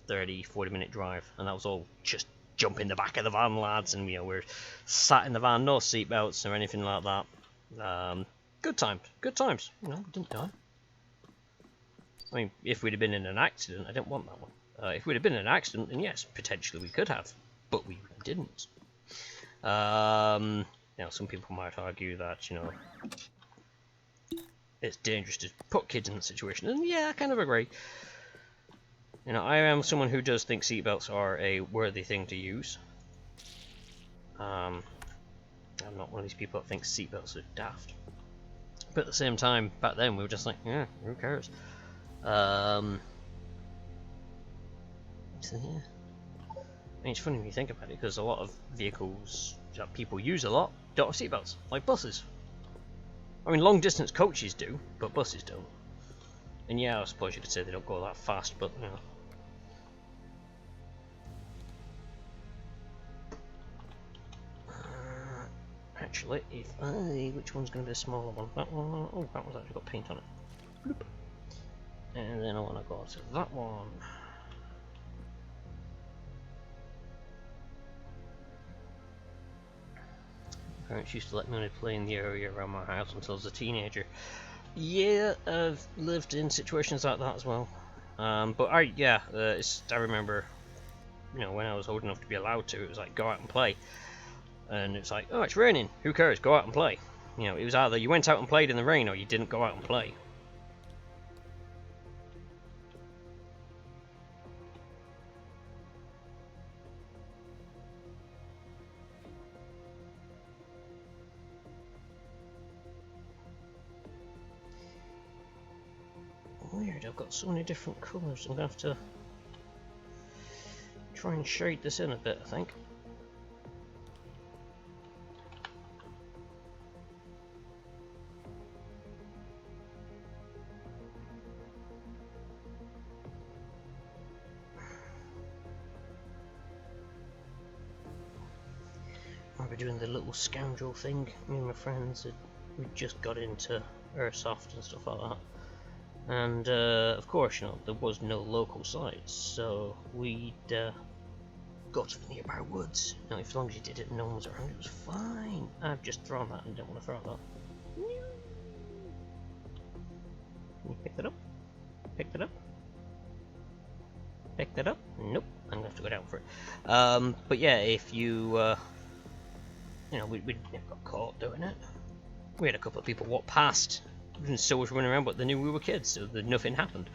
30-40 minute drive, and that was all just jump in the back of the van, lads, and you know we're sat in the van, no seat belts or anything like that. Good times. You know, didn't die. I mean, if we'd have been in an accident, I didn't want that one. If we'd have been in an accident, then yes, potentially we could have, but we didn't. Now, some people might argue that, you know, it's dangerous to put kids in that situation, and yeah, I kind of agree. You know, I am someone who does think seatbelts are a worthy thing to use. I'm not one of these people that thinks seatbelts are daft. But at the same time, back then we were just like, yeah, who cares? So, yeah. I mean, it's funny when you think about it, because a lot of vehicles that people use a lot don't have seatbelts, like buses. I mean, long distance coaches do, but buses don't. And yeah, I suppose you could say they don't go that fast, but you know. Actually, which one's going to be the smaller one? That one. Oh, that one's actually got paint on it. Bloop. And then I want to go to that one. Parents used to let me only play in the area around my house until I was a teenager. Yeah, I've lived in situations like that as well. But I remember, you know, when I was old enough to be allowed to, it was like, go out and play. And it's like, oh, it's raining, who cares, go out and play. You know, it was either you went out and played in the rain or you didn't go out and play. Weird, I've got so many different colours, I'm going to have to try and shade this in a bit, I think. I'll be doing the little scoundrel thing. Me and my friends we just got into airsoft and stuff like that. And of course, you know, there was no local sites, so we'd go to the nearby woods. You know, as long as you did it and no one was around, it was fine. I've just thrown that and don't want to throw that. Can you pick that up? Pick that up? Pick that up? Nope. I'm gonna have to go down for it. But yeah, if you you know, we never got caught doing it. We had a couple of people walk past and saw us running around, but they knew we were kids, so that nothing happened.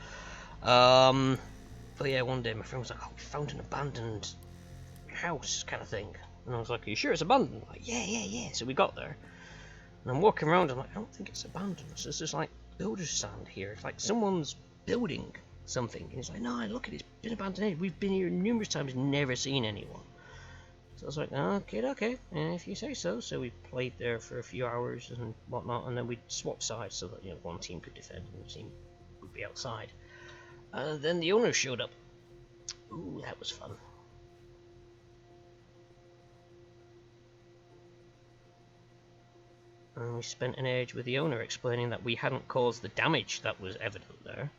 But yeah, one day my friend was like, "Oh, we found an abandoned house kind of thing," and I was like, "Are you sure it's abandoned?" Like, yeah. So we got there, and I'm walking around. I'm like, "I don't think it's abandoned. So there's just like builder's sand here. It's like someone's building something." And he's like, "No, look at it. It's been abandoned. We've been here numerous times, never seen anyone." So I was like, "Oh, okay, if you say so." So we played there for a few hours and whatnot, and then we swapped sides so that, you know, one team could defend and one team would be outside. Then the owner showed up. Ooh, that was fun. And we spent an age with the owner explaining that we hadn't caused the damage that was evident there.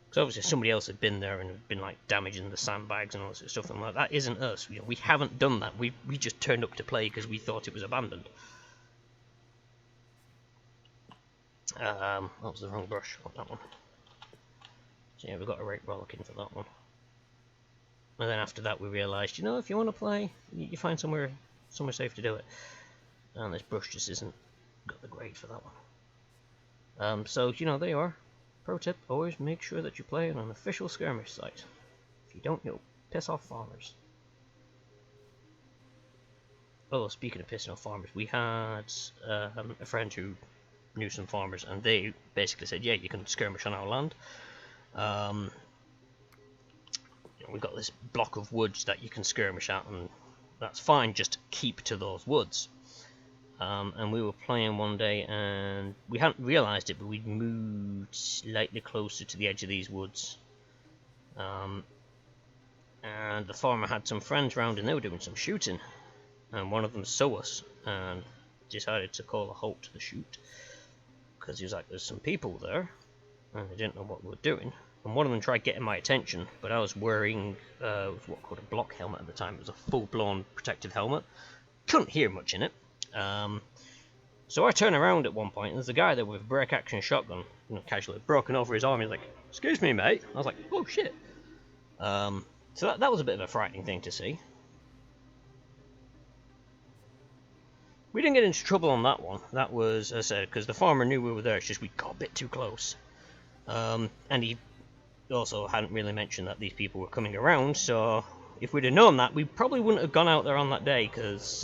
Because obviously somebody else had been there and had been like damaging the sandbags and all this sort of stuff. And like, that isn't us. You know, we haven't done that. We just turned up to play because we thought it was abandoned. That was the wrong brush. Not that one. So yeah, we got a rate rollicking for that one. And then after that we realised, you know, if you want to play, you find somewhere safe to do it. And this brush just isn't got the grade for that one. So, you know, there you are. Pro tip, always make sure that you play on an official skirmish site. If you don't, you'll piss off farmers. Oh, speaking of pissing off farmers, we had a friend who knew some farmers, and they basically said, yeah, you can skirmish on our land. We've got this block of woods that you can skirmish at, and that's fine, just keep to those woods. And we were playing one day, and we hadn't realised it, but we'd moved slightly closer to the edge of these woods. And the farmer had some friends round, and they were doing some shooting. And one of them saw us, and decided to call a halt to the shoot. Because he was like, there's some people there, and they didn't know what we were doing. And one of them tried getting my attention, but I was wearing what called a block helmet at the time. It was a full-blown protective helmet. Couldn't hear much in it. So I turn around at one point, and there's a guy there with a break action shotgun, you know, casually broken over his arm. He's like, "Excuse me, mate." I was like, "Oh shit." So that was a bit of a frightening thing to see. We didn't get into trouble on that one. That was, as I said, because the farmer knew we were there. It's just we got a bit too close. And he also hadn't really mentioned that these people were coming around. So if we'd have known that, we probably wouldn't have gone out there on that day, because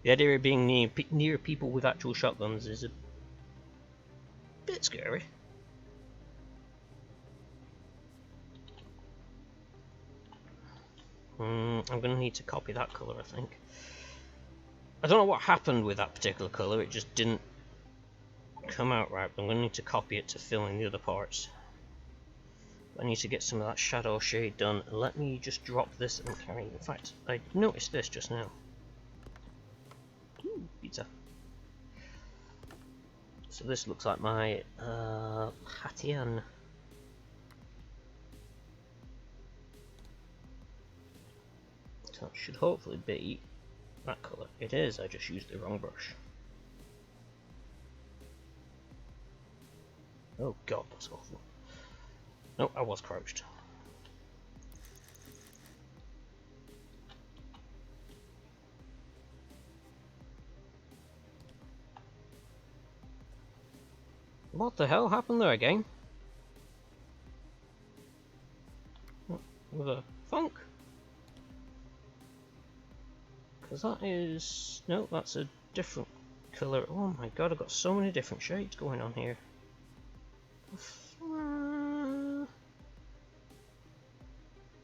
the idea of being near people with actual shotguns is a bit scary. I'm going to need to copy that colour, I think. I don't know what happened with that particular colour, it just didn't come out right. I'm going to need to copy it to fill in the other parts. I need to get some of that shadow shade done. Let me just drop this and carry. In fact, I noticed this just now. Ooh, pizza. So this looks like my Hatian. So it should hopefully be that colour. It is, I just used the wrong brush. Oh god, that's awful. No, I was crouched. What the hell happened there again? With a funk? Because that is... no, that's a different colour. Oh my god, I've got so many different shades going on here.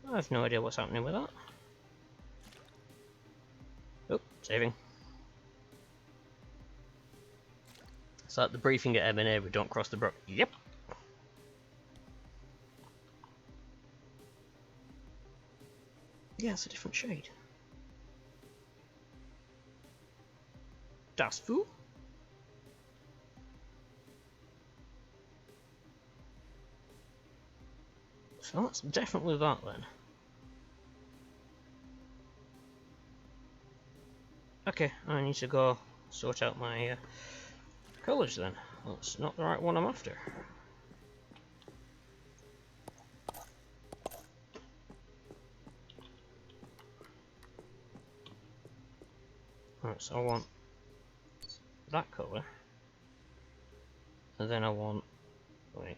I have no idea what's happening with that. Oh, saving. It's like the briefing at M&A, we don't cross the brook. Yep. Yeah, it's a different shade. Das Fu? So that's definitely that then. Okay, I need to go sort out my colours then. That's not the right one I'm after. Right, so I want that colour, and then I want, wait,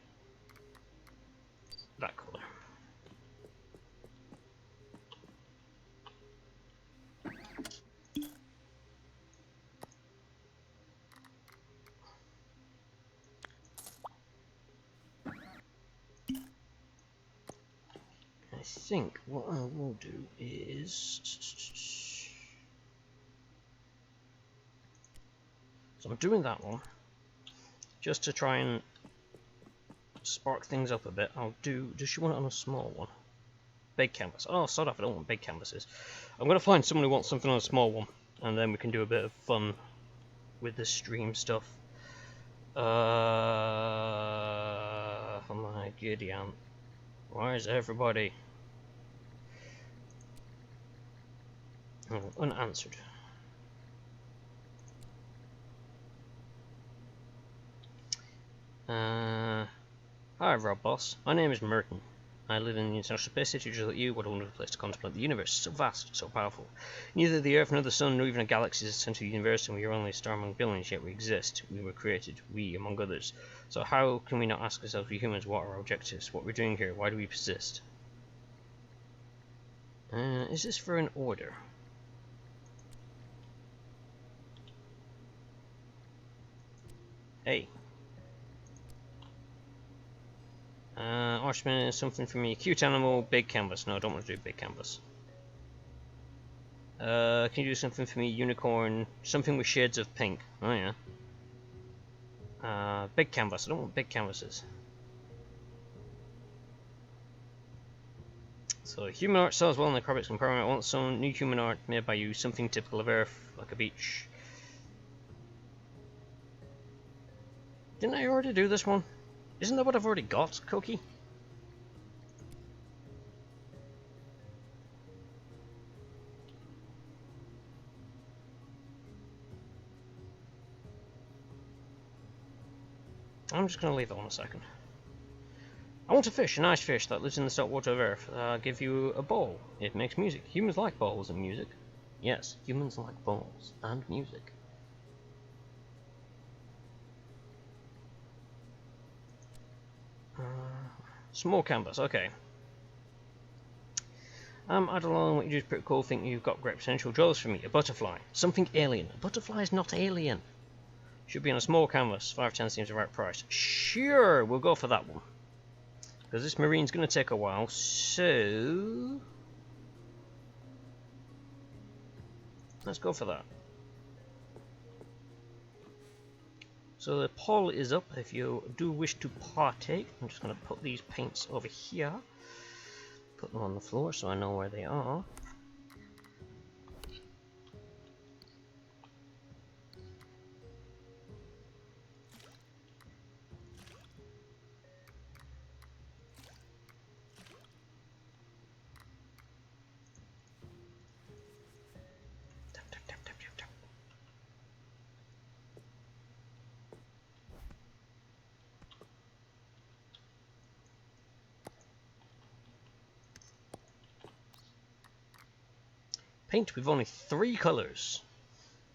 that colour. I think what I will do is, so I'm doing that one just to try and spark things up a bit. I'll do, does she want it on a small one? Big canvas. Oh, sod off, I don't want big canvases. I'm going to find someone who wants something on a small one, and then we can do a bit of fun with the stream stuff. Oh my giddy aunt. Why is everybody unanswered? Hi, Rob Boss. My name is Merton. I live in the International Space Station just like you. What a wonderful place to contemplate the universe. So vast, so powerful. Neither the Earth nor the Sun nor even a galaxy is the centre of the universe, and we are only a star among billions, yet we exist. We were created, we among others. So how can we not ask ourselves, we humans, what are our objectives? What we're doing here? Why do we persist? Is this for an order? Hey. Archman is something for me. Cute animal, big canvas. No, I don't want to do big canvas. Can you do something for me? Unicorn, something with shades of pink. Oh yeah. Big canvas. I don't want big canvases. So human art sells well in the acrobatics compartment. I want some new human art made by you. Something typical of Earth, like a beach. Didn't I already do this one? Isn't that what I've already got, Cookie? I'm just going to leave it on a second. I want a fish, a nice fish that lives in the salt water of Earth. I'll give you a ball. It makes music. Humans like balls and music. Yes, humans like balls and music. Small canvas, okay. I don't know what you do is pretty cool. Think you've got great potential. Draws for me. A butterfly. Something alien. A butterfly is not alien. Should be on a small canvas. 510 seems the right price. Sure, we'll go for that one. Because this marine's going to take a while, so let's go for that. So the poll is up if you do wish to partake. I'm just going to put these paints over here. Put them on the floor so I know where they are. Paint with only 3 colours.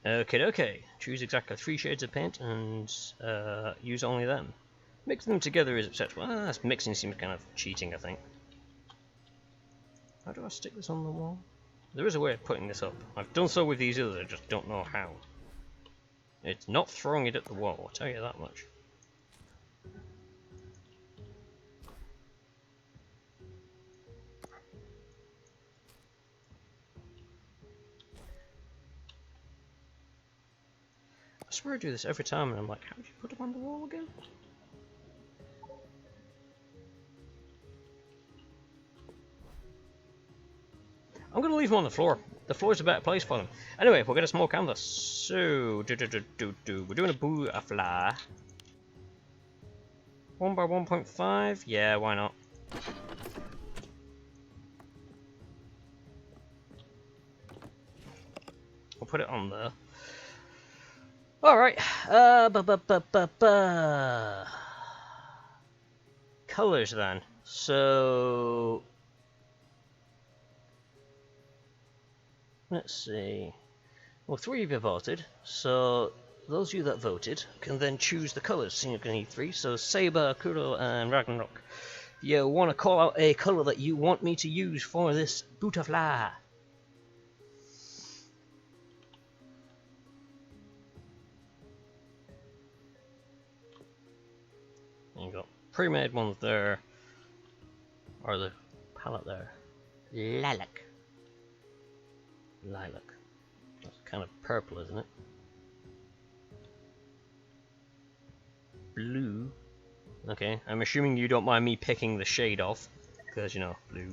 Okay. Choose exactly 3 shades of paint and use only them. Mix them together is acceptable. That's mixing seems kind of cheating, I think. How do I stick this on the wall? There is a way of putting this up. I've done so with these others, I just don't know how. It's not throwing it at the wall, I'll tell you that much. I swear I do this every time and I'm like, how did you put them on the wall again? I'm going to leave them on the floor. The floor is a better place for them. Anyway, we'll get a small canvas. So, we're doing a butterfly. 1 by 1.5? Yeah, why not? We'll put it on there. Alright. Colors then. So let's see. Well, 3 of you voted, so those of you that voted can then choose the colours. So you're going to need 3. So Saber, Kuro, and Ragnarok. You want to call out a colour that you want me to use for this butterfly. You got pre-made ones there, or the palette there. Lilac. Lilac. That's kind of purple, isn't it? Blue. Okay, I'm assuming you don't mind me picking the shade off, because, you know, blue.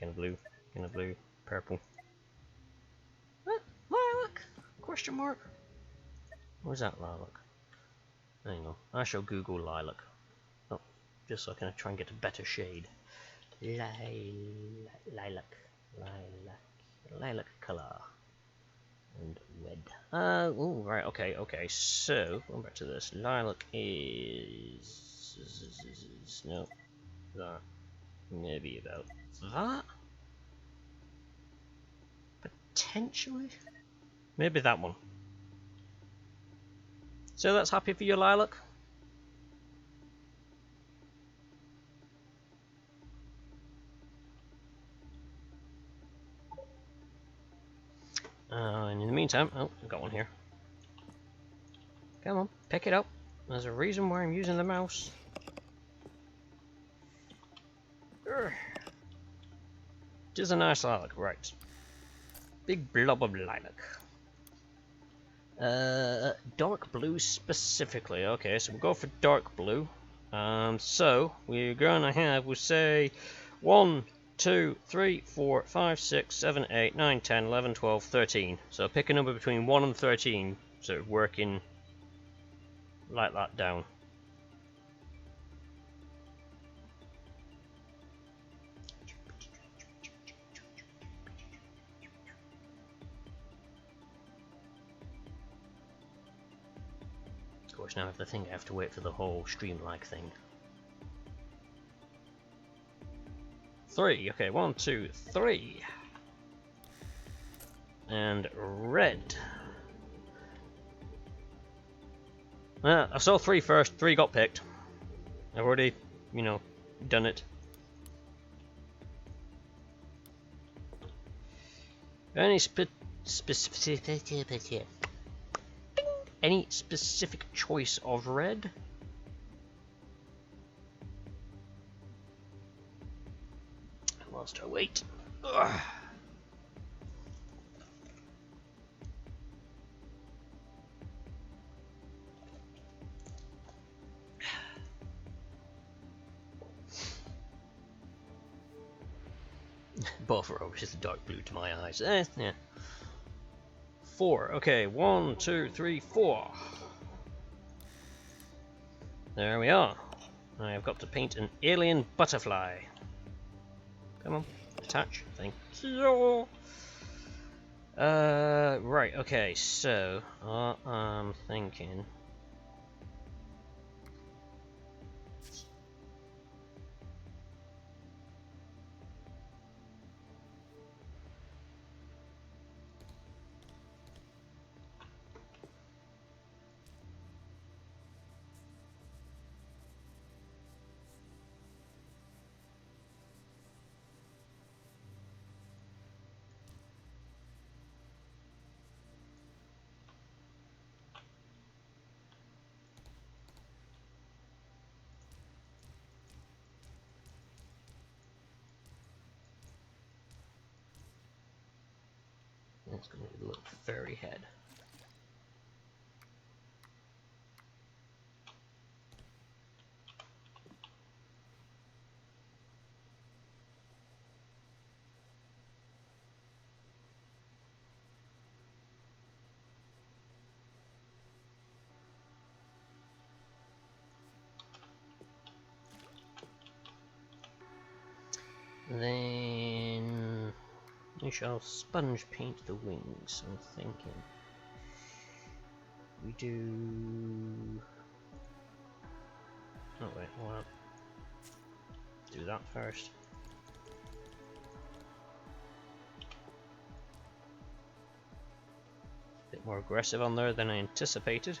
Kind of blue, purple. What? Lilac? Question mark? Where's that lilac? Hang on, I shall Google lilac. Oh, just so I can try and get a better shade. Lilac colour. And red. Oh, right, okay, so, going back to this. Lilac is... no, that. Maybe about that? Potentially? Maybe that one. So that's happy for your lilac? And in the meantime, oh, I've got one here. Come on, pick it up. There's a reason why I'm using the mouse. Just a nice lilac, right. Big blob of lilac. Dark blue specifically. Okay, so we'll go for dark blue. So we're gonna have, we'll say 1, 2, 3, 4, 5, 6, 7, 8, 9, 10, 11, 12, 13. So pick a number between 1 and 13, sort of working like that down. Of course, now I have to think I have to wait for the whole stream-like thing. 3, okay, 1, 2, 3. And red. I saw 3 first, 3 got picked. I've already, you know, done it. Any specific choice of red? Whilst I wait. Ugh. Both are obviously dark blue to my eyes. Yeah. 4. Okay, 1, 2, 3, 4. There we are. I've got to paint an alien butterfly. Come on, attach. Thank you. Right. Okay. So I'm thinking. It's going to be a little furry head. Then we shall sponge paint the wings. I'm thinking we do. Oh wait, hold on. Do that first. A bit more aggressive on there than I anticipated.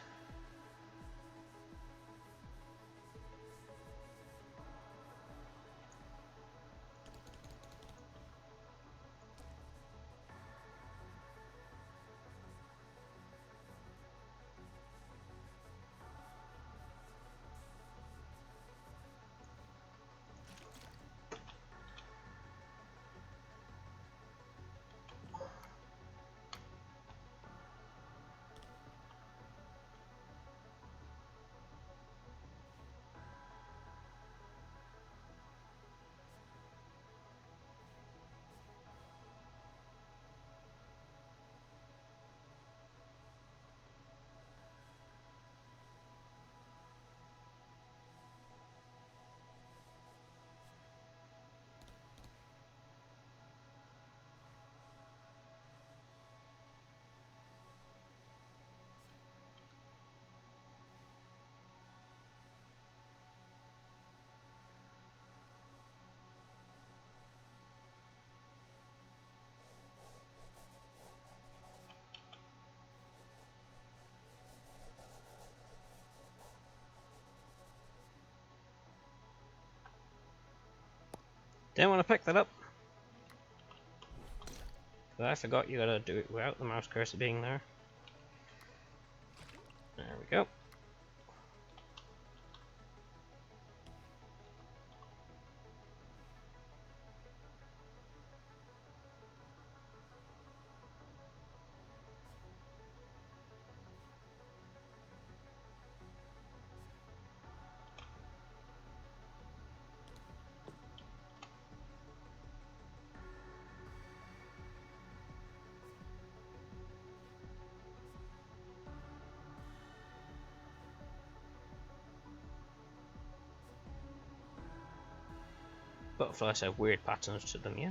Didn't want to pick that up. But I forgot you gotta do it without the mouse cursor being there. There we go. Butterflies have weird patterns to them, yeah?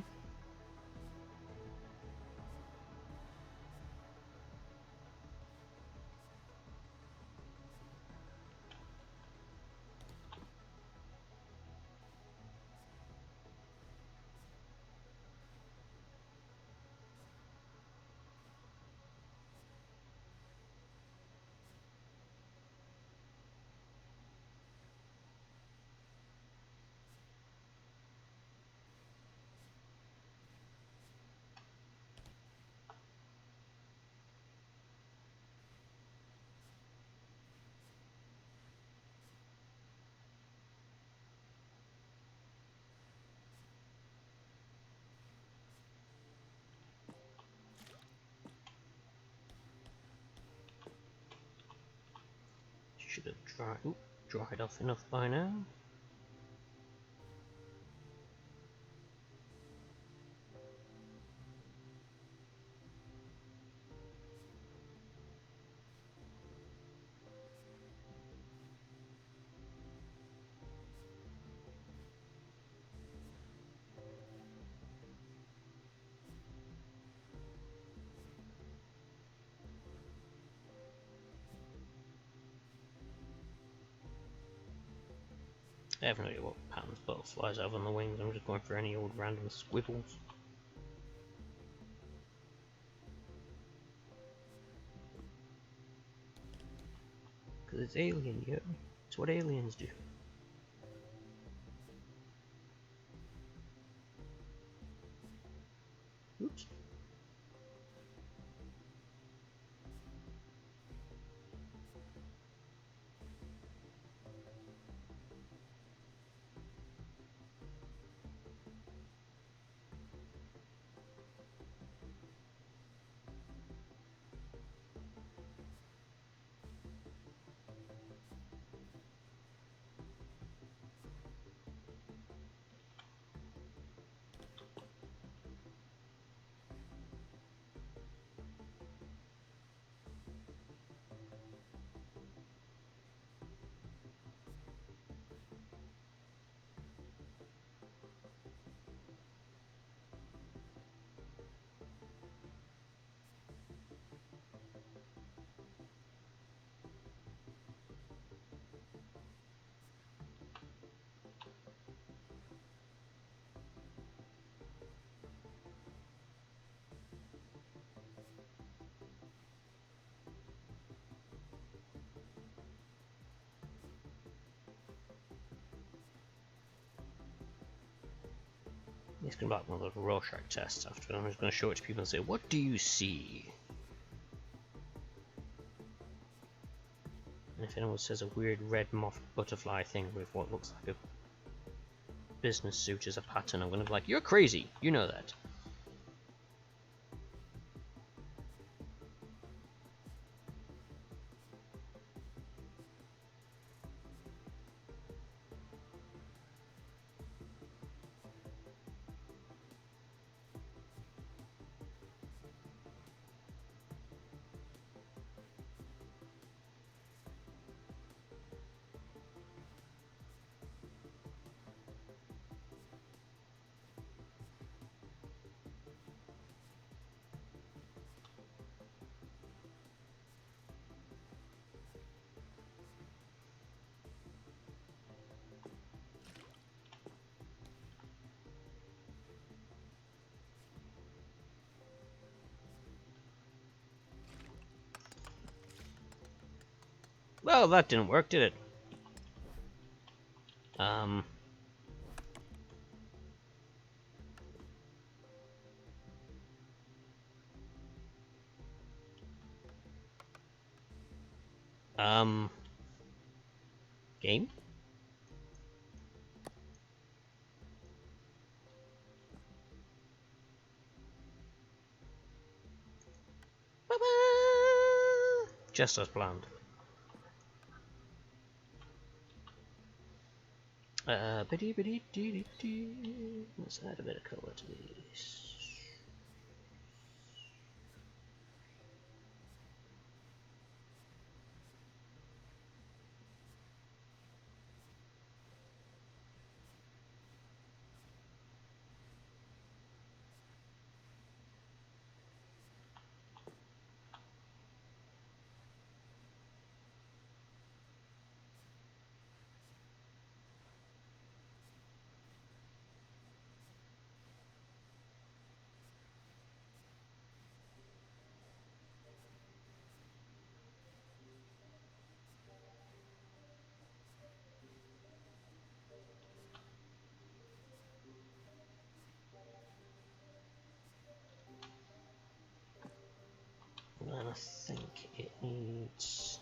Should have dried off enough by now. I have no idea what patterns butterflies have on the wings. I'm just going for any old random squiggles. Because it's alien, yo. It's what aliens do. Oops. He's going to be like one of those Rorschach tests after. I'm just going to show it to people and say, what do you see? And if anyone says a weird red moth butterfly thing with what looks like a business suit as a pattern, I'm going to be like, you're crazy, you know that. Well, that didn't work, did it? Game? Ba-ba! Just as planned. Let's add a bit of colour to these. And I think it needs...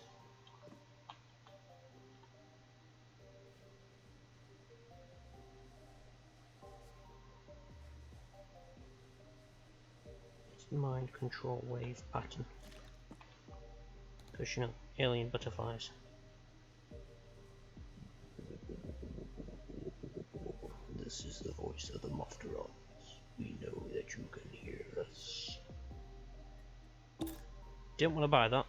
mind control wave pattern. Because, you know, alien butterflies. This is the voice of the Mothderons. We know that you can hear us. Didn't want to buy that.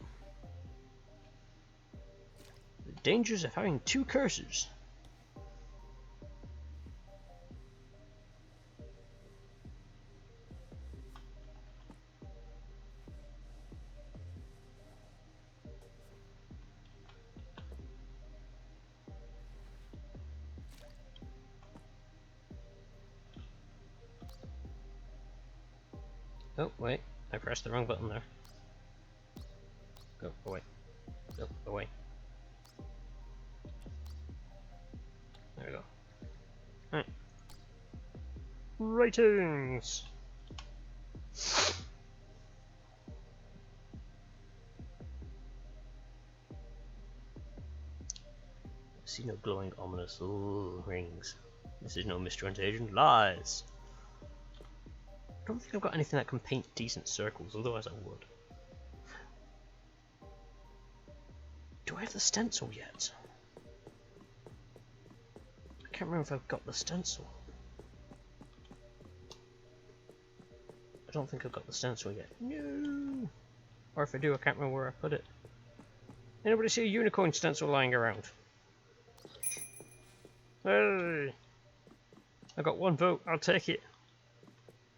The dangers of having two cursors. Oh, wait, I pressed the wrong button there. Go away. Go away. There we go. Alright. Ratings! I see no glowing, ominous rings. This is no Mr. Agent. Lies! I don't think I've got anything that can paint decent circles, otherwise I would. Do I have the stencil yet? I can't remember if I've got the stencil. I don't think I've got the stencil yet. No! Or if I do, I can't remember where I put it. Anybody see a unicorn stencil lying around? Hey! I got one vote, I'll take it.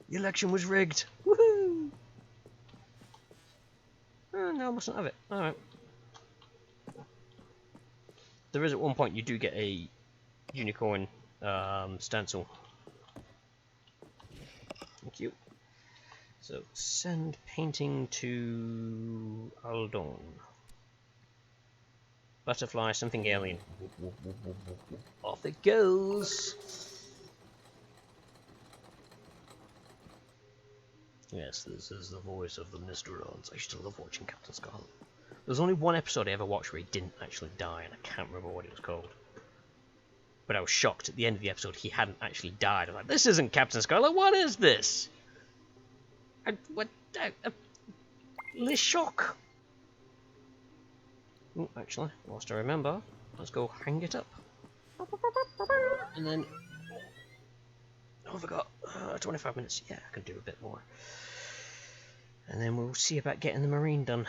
The election was rigged. Woohoo! Oh, no, I mustn't have it. Alright. There is at one point you do get a unicorn stencil. Thank you. So send painting to Aldon. Butterfly, something alien. Off it goes. Yes, this is the voice of the Mr. Odds. I used to love watching Captain Scarlet. There's only one episode I ever watched where he didn't actually die, and I can't remember what it was called. But I was shocked at the end of the episode he hadn't actually died. I was like, this isn't Captain Scarlet, what is this? Le shock! Oh, actually, whilst I remember, let's go hang it up. And then... Oh, I forgot. 25 minutes. Yeah, I can do a bit more. And then we'll see about getting the marine done.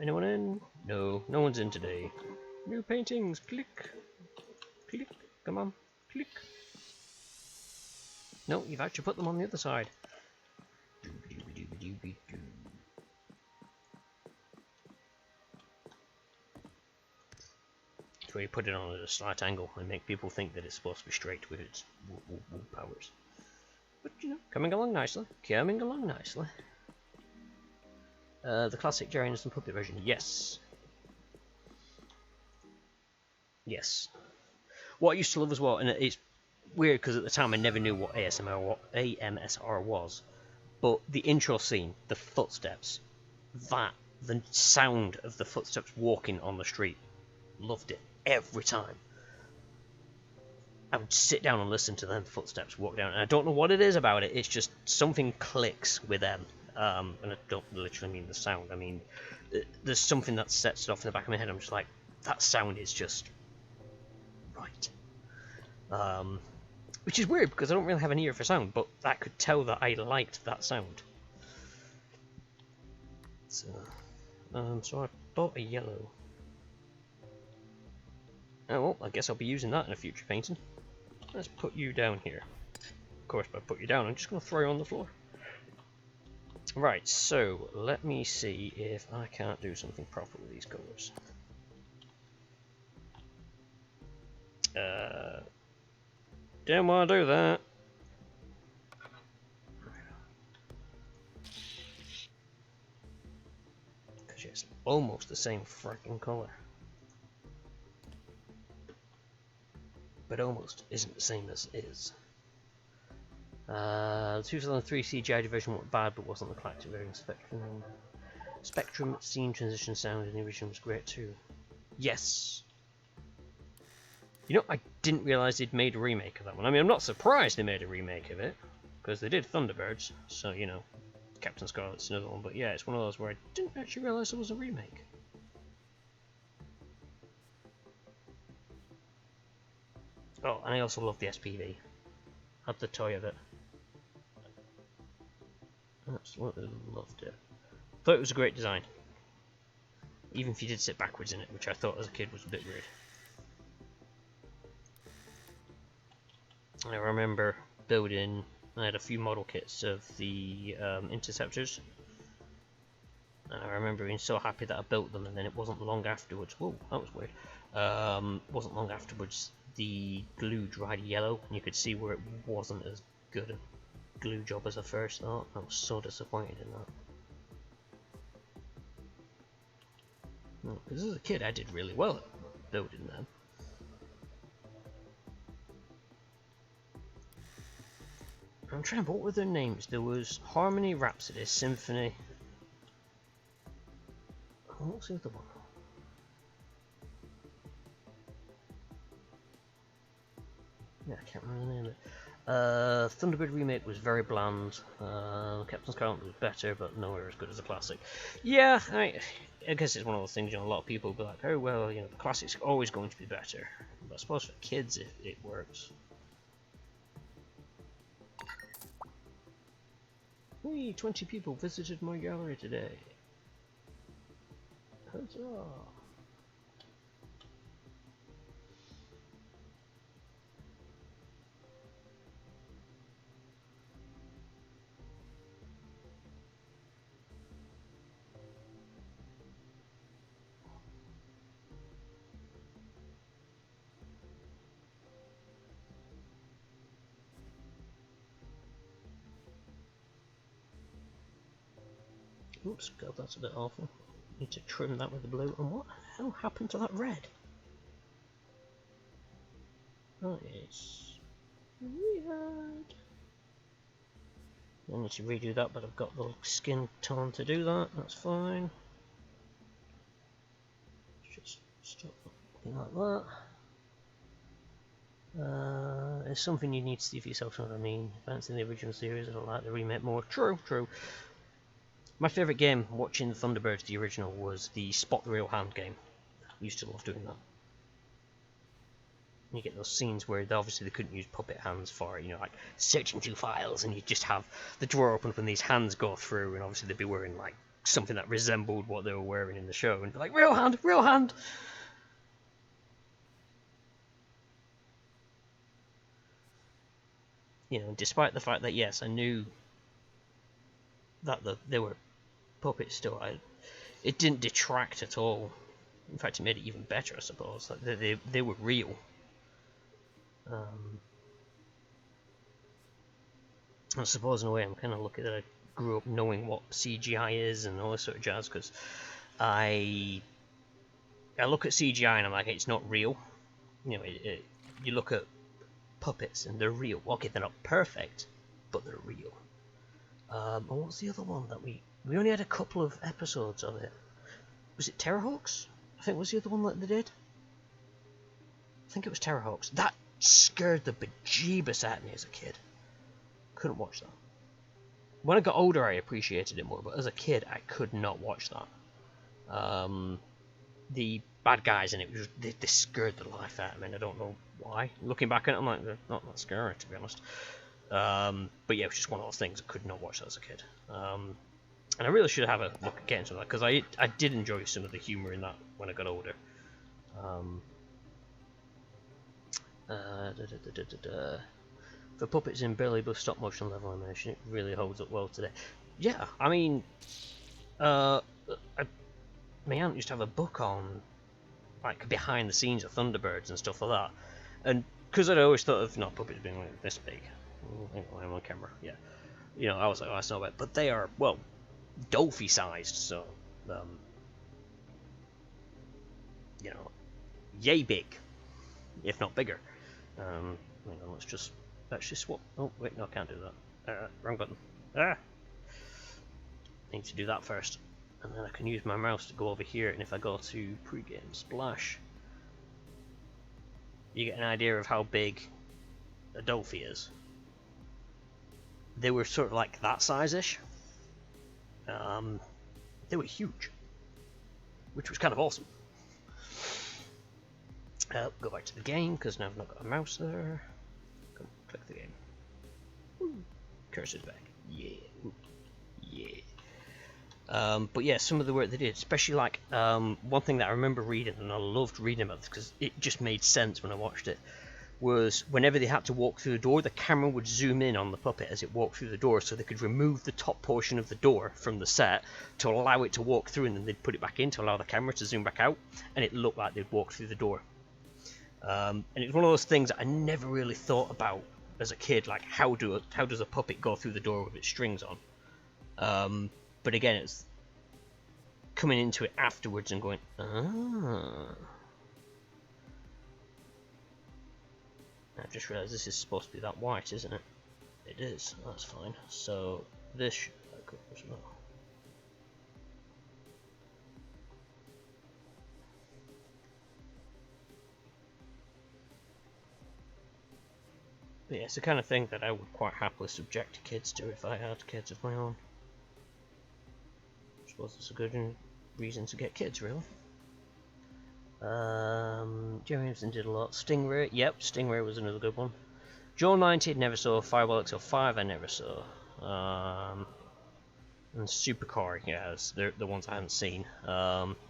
Anyone in? No, no one's in today. New paintings. Click. Click. Come on. Click. No, you've actually put them on the other side. That's where you put it on at a slight angle and make people think that it's supposed to be straight with its powers. But, you know, coming along nicely. Coming along nicely. The classic Jerry Anderson puppet version. Yes. Yes. What I used to love as well, and it's weird because at the time I never knew what AMSR was, but the intro scene, the footsteps, the sound of the footsteps walking on the street, loved it every time. I would sit down and listen to them footsteps walk down, and I don't know what it is about it, it's just something clicks with them. And I don't literally mean the sound, I mean there's something that sets it off in the back of my head. I'm just like, that sound is just right. Which is weird because I don't really have an ear for sound, but that could tell that I liked that sound. So I bought a yellow. Oh well, I guess I'll be using that in a future painting. Let's put you down here. Of course, if I put you down, I'm just going to throw you on the floor. Right, so let me see if I can't do something proper with these colours. Didn't want to do that. Because it's almost the same freaking colour. But almost isn't the same as is. The 2003 CGI version went bad, but wasn't the collective version. Spectrum scene transition sound in the original was great too. Yes. You know, I didn't realise they'd made a remake of that one. I mean, I'm not surprised they made a remake of it, because they did Thunderbirds, so, you know, Captain Scarlet's another one, but yeah, it's one of those where I didn't actually realise there was a remake. Oh, and I also love the SPV. Had the toy of it. Absolutely loved it. Thought it was a great design. Even if you did sit backwards in it, which I thought as a kid was a bit weird. I remember building, I had a few model kits of the interceptors. And I remember being so happy that I built them, and then it wasn't long afterwards. Whoa, that was weird. Wasn't long afterwards, the glue dried yellow, and you could see where it wasn't as good a glue job as I first thought. I was so disappointed in that. Because as a kid, I did really well at building them. I'm trying to remember what were their names. There was Harmony, Rhapsody, Symphony. What's the other one? Yeah, I can't remember the name of it. Thunderbird remake was very bland. Captain Scarlet was better, but nowhere as good as the classic. Yeah, I guess it's one of those things, you know, a lot of people will be like, oh well, you know, the classic's always going to be better. But I suppose for kids it works. Hey, 20 people visited my gallery today. Huzzah! Oops, God, that's a bit awful. Need to trim that with the blue. And what the hell happened to that red? Oh, it's weird. I need to redo that, but I've got the skin tone to do that. That's fine. Just stop looking like that. It's something you need to see for yourself, you know what I mean? Fancy the original series, I don't like the remake more. True, true. My favourite game, watching the Thunderbirds, the original, was the Spot the Real Hand game. I used to love doing that. You get those scenes where obviously they couldn't use puppet hands for it, you know, like searching through files, and you just have the drawer open up and these hands go through, and obviously they'd be wearing like something that resembled what they were wearing in the show, and be like, real hand, real hand! You know, despite the fact that, yes, I knew that they were puppets still, it didn't detract at all. In fact, it made it even better, I suppose. Like they were real. I suppose in a way I'm kind of lucky that I grew up knowing what CGI is and all this sort of jazz, because I look at CGI and I'm like, it's not real. You know, you look at puppets and they're real. Okay, they're not perfect, but they're real. And what's the other one that we only had a couple of episodes of it? Was it Terrorhawks? I think was the other one that they did. I think it was Terrorhawks. That scared the bejeebus out of me as a kid. Couldn't watch that. When I got older, I appreciated it more, but as a kid, I could not watch that. The bad guys in it, they scared the life out of me, and I don't know why. Looking back at it, I'm like, they're not that scary, to be honest. But yeah, it was just one of those things. I could not watch that as a kid. And I really should have a look again to that, because I did enjoy some of the humour in that when I got older. For puppets in barely above stop motion level animation, it really holds up well today. Yeah, I mean, my aunt used to have a book on like behind the scenes of Thunderbirds and stuff like that, and because I'd always thought of puppets being like this big, I'm on camera, yeah, you know, I was like, oh, that's not bad, but they are, well, Dolphy sized, so you know, yay big, if not bigger. You know, let's just swap. Oh wait, no, I can't do that. Wrong button. Need to do that first, and then I can use my mouse to go over here. And if I go to pregame splash, you get an idea of how big a Dolphy is. They were sort of like that size-ish. They were huge, which was kind of awesome. Go back to the game, because now I've not got a mouse there. Go click the game. Woo. Cursor's back. Yeah. Woo. Yeah. But yeah, some of the work they did, especially like one thing that I remember reading, and I loved reading about this because it just made sense when I watched it, was whenever they had to walk through the door, the camera would zoom in on the puppet as it walked through the door, so they could remove the top portion of the door from the set to allow it to walk through, and then they'd put it back in to allow the camera to zoom back out, and it looked like they'd walked through the door. And it's one of those things that I never really thought about as a kid, like how does a puppet go through the door with its strings on? But again, it's coming into it afterwards and going, I've just realised this is supposed to be that white, isn't it? It is, that's fine. So this should go as well. But yeah, it's the kind of thing that I would quite happily subject to kids to if I had kids of my own. I suppose it's a good reason to get kids, really. Jerry Williamson did a lot. Stingray, yep, Stingray was another good one. Joel 90 never saw. Firewall XL5 I never saw. And Supercar, yeah, they're the ones I hadn't seen.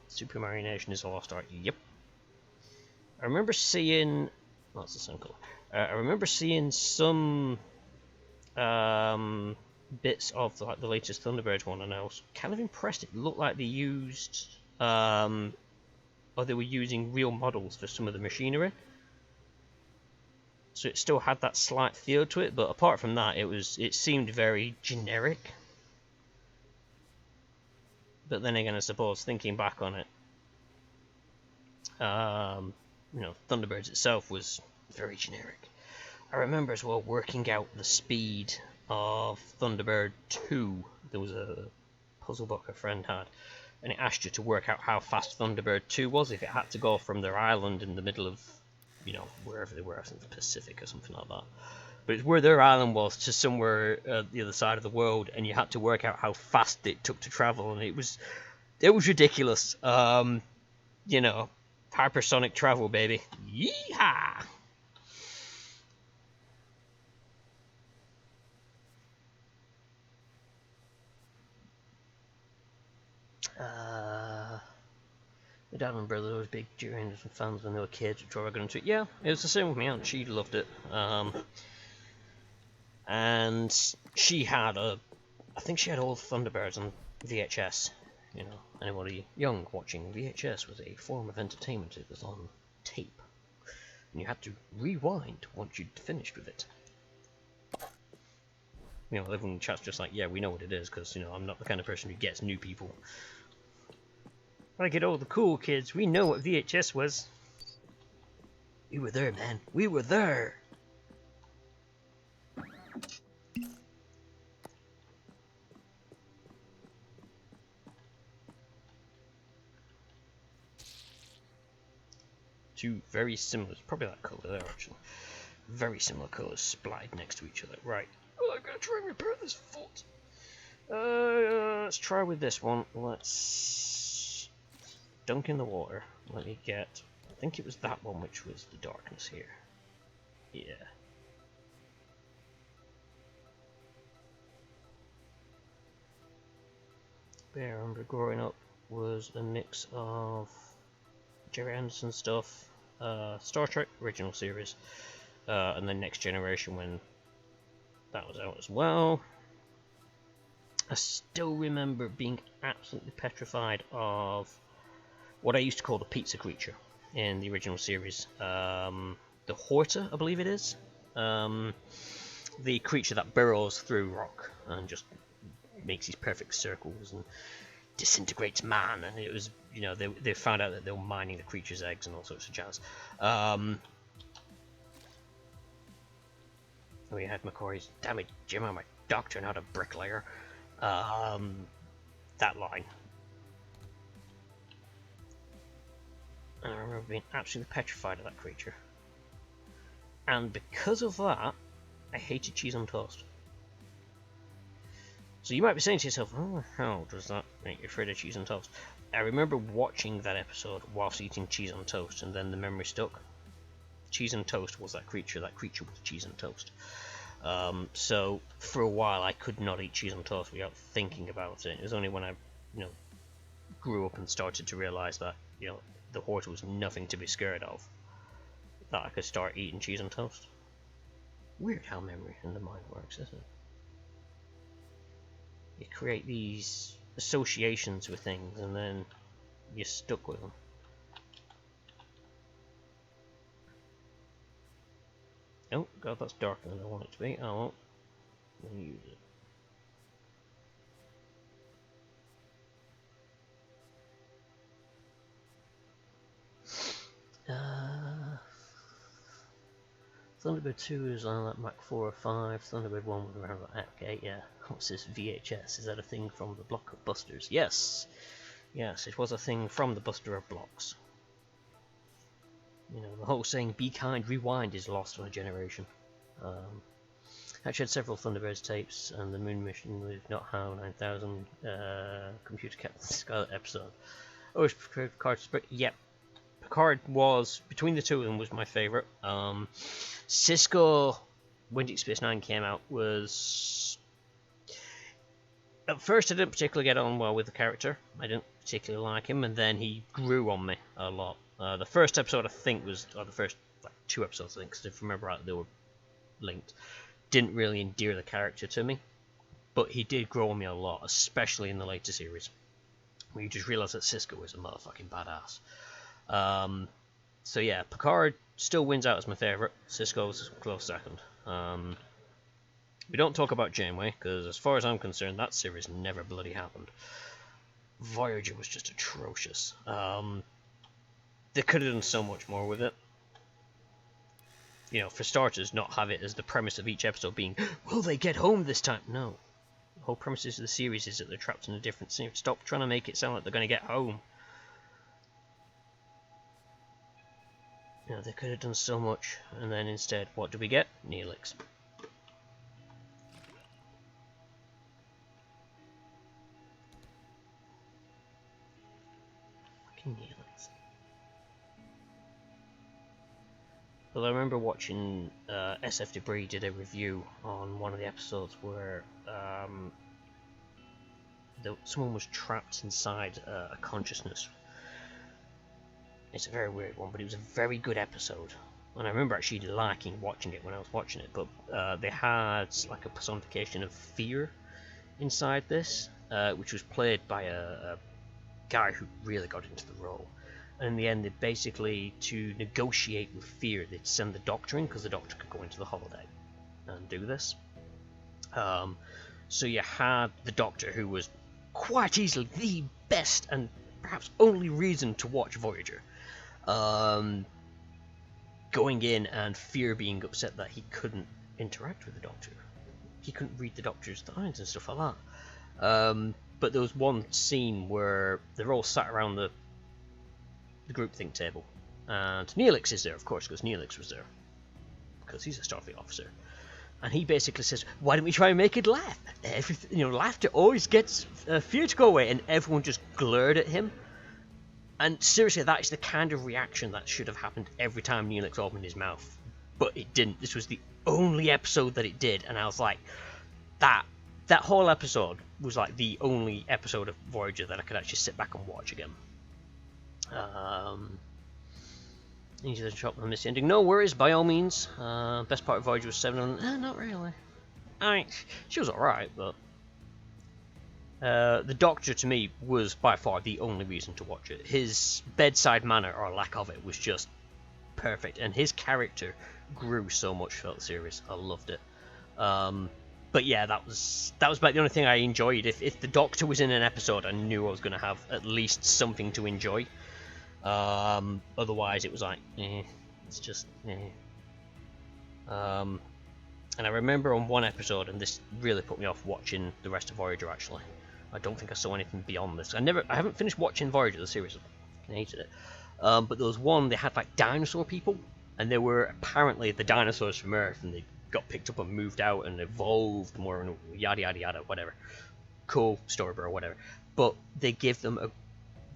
Super Mario Nation is a lost art, yep. I remember seeing, that's the same colour. I remember seeing some bits of like the latest Thunderbirds one, and I was kind of impressed. It looked like they used, or they were using real models for some of the machinery. So it still had that slight feel to it, but apart from that, it seemed very generic. But then again, I suppose thinking back on it, you know, Thunderbirds itself was very generic. I remember as well working out the speed of Thunderbird 2. There was a puzzle book a friend had, and it asked you to work out how fast Thunderbird 2 was if it had to go from their island in the middle of, you know, wherever they were, I think the Pacific or something like that. But it's where their island was to somewhere the other side of the world, and you had to work out how fast it took to travel, and it was ridiculous. You know, hypersonic travel, baby. Yeehaw! My dad and brother were big Jerry Anderson fans when they were kids. Which I got into it. Yeah, it was the same with me aunt. She loved it. And she had I think she had all Thunderbirds on VHS. You know, anybody young watching VHS was a form of entertainment. It was on tape, and you had to rewind once you'd finished with it. You know, everyone in the chat's just like, yeah, we know what it is, because, you know, I'm not the kind of person who gets new people. I get all the cool kids, we know what VHS was. We were there, man. We were there. Two very similar, probably that colour there, actually. Very similar colours splattered next to each other. Right. Oh, I'm gonna try and repair this foot. Let's try with this one. Let's dunk in the water. Let me get, I think it was that one which was the darkness here. Yeah. I remember growing up was a mix of Jerry Anderson stuff, Star Trek original series, and then Next Generation when that was out as well. I still remember being absolutely petrified of what I used to call the pizza creature in the original series. The Horta, I believe it is. The creature that burrows through rock and just makes these perfect circles and disintegrates man. And it was, you know, they found out that they were mining the creature's eggs and all sorts of jazz. We had McCoy's, damn it, Jim, I'm a doctor, not a bricklayer. That line. And I remember being absolutely petrified of that creature. And because of that, I hated cheese on toast. So you might be saying to yourself, oh, how does that make you afraid of cheese on toast? I remember watching that episode whilst eating cheese on toast, and then the memory stuck. Cheese and toast was that creature was cheese and toast. So for a while I could not eat cheese on toast without thinking about it. It was only when I, you know, grew up and started to realise that, you know, the Horta was nothing to be scared of, that I could start eating cheese on toast. Weird how memory and the mind works, isn't it? You create these associations with things and then you're stuck with them. Oh god, that's darker than I want it to be. I won't use it. Thunderbird 2 is on like Mac 4 or 5. Thunderbird 1 was around like Mac 8, yeah. What's this VHS? Is that a thing from the Blockbusters? Yes! Yes, it was a thing from the Buster of Blocks. You know, the whole saying, be kind, rewind, is lost on a generation. Actually had several Thunderbirds tapes, and the Moon Mission with Not How 9000, Computer Captain Scarlet episode. Always preferred Picard. Yep. Picard was, between the two of them, was my favourite. Cisco, when Deep Space Nine came out, was... At first I didn't particularly get on well with the character. I didn't particularly like him, and then he grew on me a lot. The first episode, I think, was... Or the first like 2 episodes, I think, because if I remember right, they were linked. Didn't really endear the character to me. But he did grow on me a lot, especially in the later series. Where you just realise that Cisco is a motherfucking badass. So yeah, Picard still wins out as my favourite. Cisco's a close second. We don't talk about Janeway, because as far as I'm concerned, that series never bloody happened. Voyager was just atrocious. They could have done so much more with it. You know, for starters, not have it as the premise of each episode being, will they get home this time? No. The whole premise of the series is that they're trapped in a different scene. Stop trying to make it sound like they're going to get home. You know, they could have done so much, and then instead, what do we get? Neelix. Fucking Neelix. Well, I remember watching SF Debris did a review on one of the episodes where someone was trapped inside a consciousness. It's a very weird one, but it was a very good episode. And I remember actually liking watching it when I was watching it, but they had like a personification of fear inside this, which was played by a guy who really got into the role. And in the end, they basically, to negotiate with fear, they'd send the Doctor in, because the Doctor could go into the holodeck and do this. So you had the Doctor, who was quite easily the best and perhaps only reason to watch Voyager, going in and fear being upset that he couldn't interact with the Doctor. He couldn't read the Doctor's lines and stuff like that. But there was one scene where they're all sat around the groupthink table, and Neelix is there, of course, because Neelix was there, because he's a Starfleet officer. And he basically says, why don't we try and make it laugh? Everything, you know, laughter always gets fear to go away, and everyone just glared at him. And seriously, that is the kind of reaction that should have happened every time Neelix opened his mouth. But it didn't. This was the only episode that it did, and I was like, that whole episode was like the only episode of Voyager that I could actually sit back and watch again. Easy to chop the missing ending. No worries, by all means. Best part of Voyager was 7. Not really. I mean, she was alright, but the Doctor to me was by far the only reason to watch it. His bedside manner, or lack of it, was just perfect, and his character grew so much throughout the series. I loved it. But yeah, that was about the only thing I enjoyed. If the Doctor was in an episode, I knew I was going to have at least something to enjoy. Otherwise, it was like, it's just, And I remember on one episode, and this really put me off watching the rest of Voyager. Actually, I don't think I saw anything beyond this. I haven't finished watching Voyager, the series. I hated it. But there was one, they had like dinosaur people, and they were apparently the dinosaurs from Earth, and they got picked up and moved out and evolved more, and yada yada yada, whatever. Cool story, bro, whatever. But they gave them a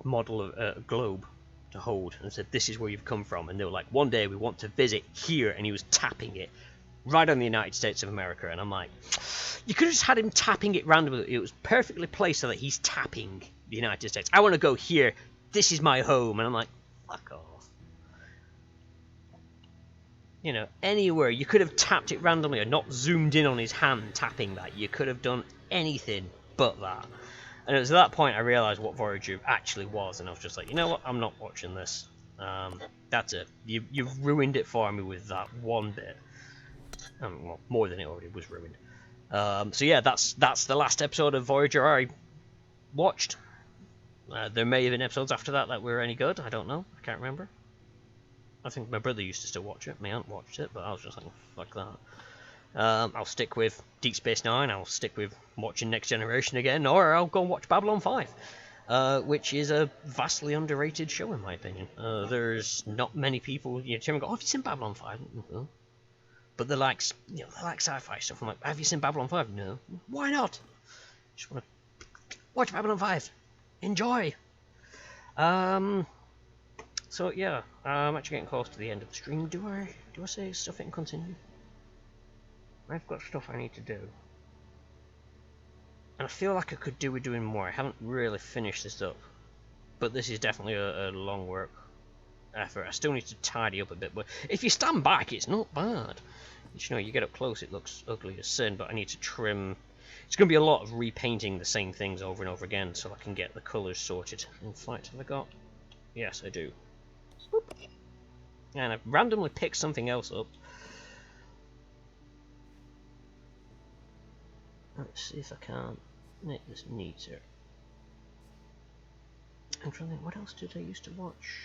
model of a globe to hold and said, this is where you've come from, and they were like, one day we want to visit here, and he was tapping it right on the United States of America, and I'm like, you could have just had him tapping it randomly. It was perfectly placed so that he's tapping the United States. I want to go here, this is my home, and I'm like, fuck off. You know, anywhere. You could have tapped it randomly or not zoomed in on his hand tapping that. You could have done anything but that. And it was at that point I realised what Voyager actually was, and I was just like, you know what, I'm not watching this. That's it. You've ruined it for me with that one bit. Well, more than it already was ruined. So yeah, that's the last episode of Voyager I watched. There may have been episodes after that were any good. I don't know. I can't remember. I think my brother used to still watch it. My aunt watched it, but I was just like, fuck that. I'll stick with Deep Space Nine, I'll stick with watching Next Generation again, or I'll go and watch Babylon 5, which is a vastly underrated show in my opinion. There's not many people, you know, go, oh, have you seen Babylon 5? No. But they like sci-fi stuff. I'm like, have you seen Babylon 5? No. Why not? Just want to watch Babylon 5. Enjoy. So yeah, I'm actually getting close to the end of the stream. Do I say stuff and continue? I've got stuff I need to do. And I feel like I could do with doing more. I haven't really finished this up. But this is definitely a long work effort. I still need to tidy up a bit, but if you stand back, it's not bad. You know, you get up close, it looks ugly as sin, but I need to trim. It's going to be a lot of repainting the same things over and over again so I can get the colours sorted. In fact, have I got? Yes, I do. Whoop. And I've randomly picked something else up. Let's see if I can make this neater. I'm trying to think, what else did I used to watch?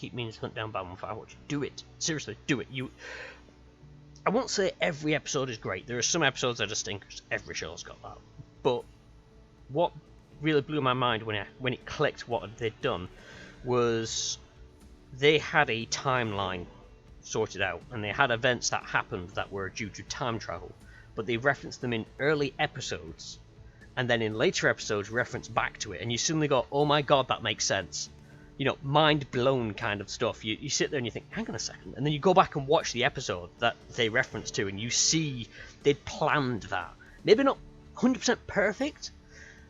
keep meaning to hunt down Babylon 5. Do it. Seriously, do it. I won't say every episode is great. There are some episodes that are stinkers. Every show's got that. But what really blew my mind when it clicked what they'd done was they had a timeline sorted out, and they had events that happened that were due to time travel, but they referenced them in early episodes, and then in later episodes referenced back to it, and you suddenly go, oh my god, that makes sense. You know, mind blown kind of stuff. You sit there and you think, hang on a second, and then you go back and watch the episode that they referenced to, and you see they'd planned that. Maybe not 100% perfect,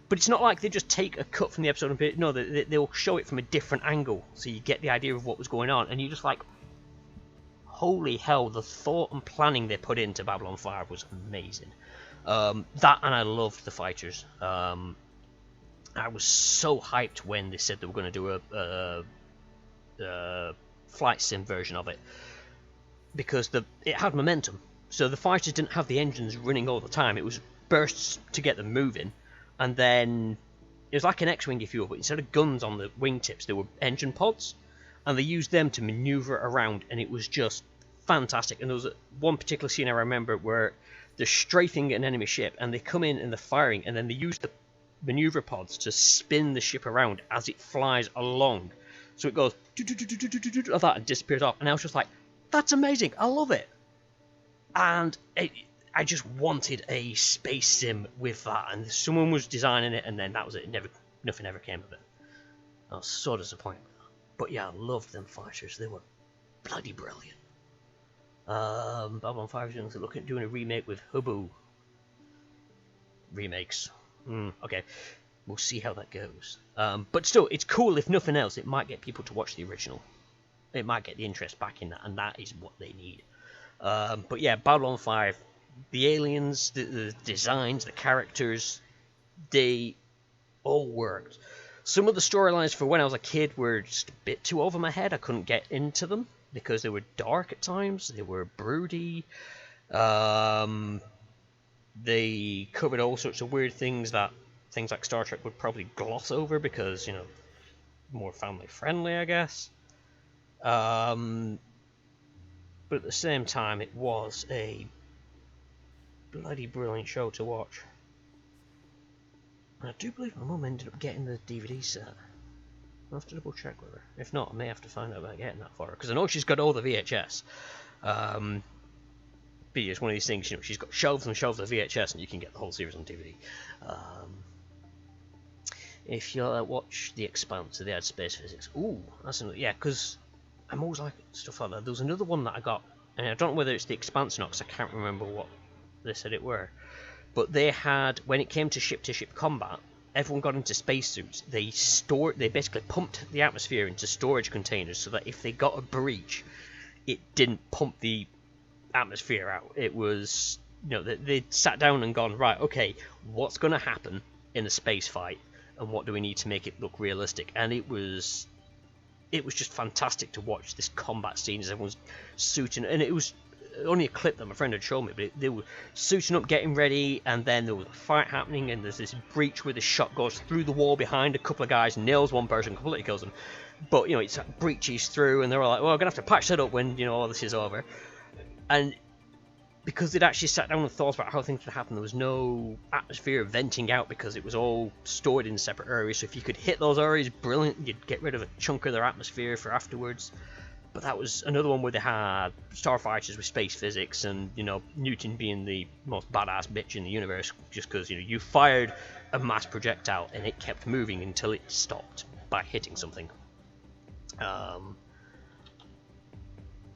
but it's not like they just take a cut from the episode and no, they'll show it from a different angle, so you get the idea of what was going on, and you're just like, holy hell, the thought and planning they put into Babylon 5 was amazing. That, and I loved the fighters. I was so hyped when they said they were going to do a flight sim version of it, because it had momentum. So the fighters didn't have the engines running all the time. It was bursts to get them moving, and then it was like an X-wing, if you will, but instead of guns on the wingtips, there were engine pods, and they used them to maneuver around, and it was just fantastic. And there was one particular scene I remember where they're strafing an enemy ship, and they come in and they're firing, and then they use the maneuver pods to spin the ship around as it flies along. So it goes like that and disappears off. And I was just like, that's amazing. I love it. And I just wanted a space sim with that. And someone was designing it, and then that was it. Nothing ever came of it. I was so disappointed with that. But yeah, I loved them fighters. They were bloody brilliant. Babylon 5 is looking at doing a remake with Hubu. Remakes. Okay, we'll see how that goes. But still, it's cool. If nothing else, it might get people to watch the original. It might get the interest back in that, and that is what they need. But yeah, Babylon 5, the aliens, the designs, the characters, they all worked. Some of the storylines for when I was a kid were just a bit too over my head. I couldn't get into them because they were dark at times. They were broody. They covered all sorts of weird things that things like Star Trek would probably gloss over because, you know, more family friendly, I guess. But at the same time, it was a bloody brilliant show to watch. And I do believe my mum ended up getting the DVD set. I'll have to double check with her. If not, I may have to find out about getting that for her, because I know she's got all the VHS. But it's one of these things, you know, she's got shelves and shelves of VHS, and you can get the whole series on DVD. If you watch The Expanse, so they had space physics. Ooh, that's another, yeah, because I'm always like stuff like that. There was another one that I got, and I don't know whether it's The Expanse or not, because I can't remember what they said it were. But they had, when it came to ship combat, everyone got into spacesuits. They basically pumped the atmosphere into storage containers so that if they got a breach, it didn't pump the atmosphere out. It was, you know, they sat down and gone, right, okay, what's going to happen in a space fight, and what do we need to make it look realistic? And it was just fantastic to watch this combat scene as everyone's suiting, and it was only a clip that my friend had shown me, but they were suiting up, getting ready, and then there was a fight happening, and there's this breach where the shot goes through the wall behind a couple of guys, nails one person, completely kills them. But, you know, it's breaches through, and they're all like, well, I'm going to have to patch that up when, you know, all this is over. And because they'd actually sat down and thought about how things would happen, there was no atmosphere venting out because it was all stored in separate areas. So if you could hit those areas, brilliant, you'd get rid of a chunk of their atmosphere for afterwards. But that was another one where they had starfighters with space physics, and, you know, Newton being the most badass bitch in the universe, just because, you know, you fired a mass projectile and it kept moving until it stopped by hitting something.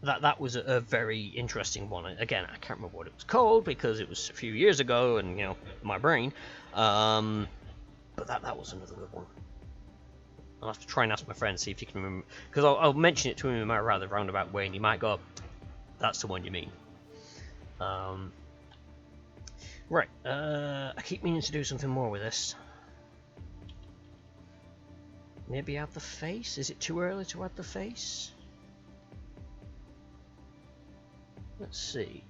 That was a very interesting one. Again, I can't remember what it was called because it was a few years ago, and, you know, my brain. But that was another good one. I'll have to try and ask my friend, see if he can remember, because I'll mention it to him in a rather roundabout way, and he might go, that's the one you mean. Right, I keep meaning to do something more with this. Maybe add the face? Is it too early to add the face? Let's see.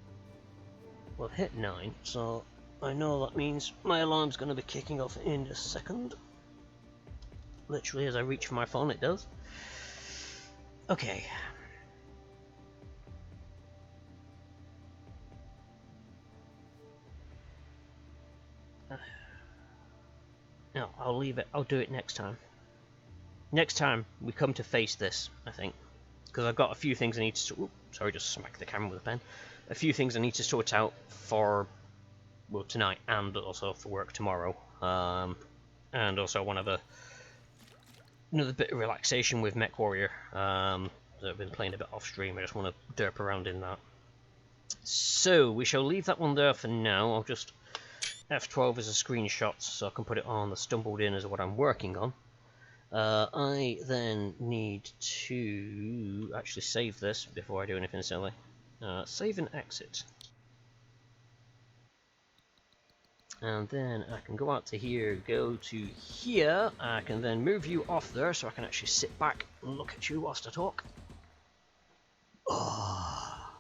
Well, hit 9, so I know that means my alarm's going to be kicking off in a second. Literally, as I reach for my phone, it does. Okay. No, I'll leave it. I'll do it next time. Next time we come to face this, I think. Because I've got a few things I need to... Oops, sorry, just smack the camera with a pen. A few things I need to sort out for, well, tonight and also for work tomorrow. And also I want to have another bit of relaxation with MechWarrior. That I've been playing a bit off stream. I just want to derp around in that. So we shall leave that one there for now. I'll just F12 as a screenshot so I can put it on the stumbled in as what I'm working on. I then need to actually save this before I do anything silly. Save and exit. And then I can go out to here, go to here. I can then move you off there so I can actually sit back and look at you whilst I talk. Oh.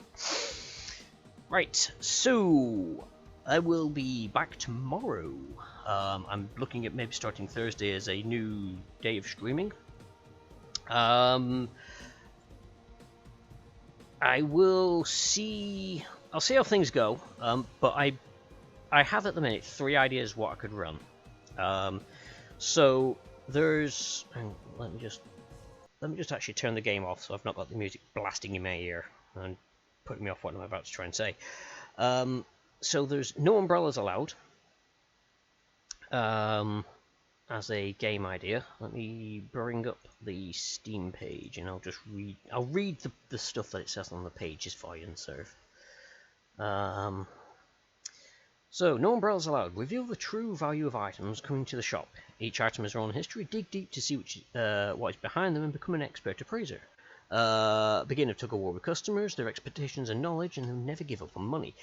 Right, so I will be back tomorrow. I'm looking at maybe starting Thursday as a new day of streaming. I will see. I'll see how things go. But I have at the minute 3 ideas what I could run. So there's. Let me just actually turn the game off so I've not got the music blasting in my ear and putting me off what I'm about to try and say. So there's no umbrellas allowed. As a game idea, let me bring up the Steam page and I'll just read. I'll read the stuff that it says on the pages for you and serve. So, no umbrellas allowed. Reveal the true value of items coming to the shop. Each item has their own history. Dig deep to see what is behind them and become an expert appraiser. Begin a tug-of-war with customers, their expectations and knowledge, and they'll never give up on money.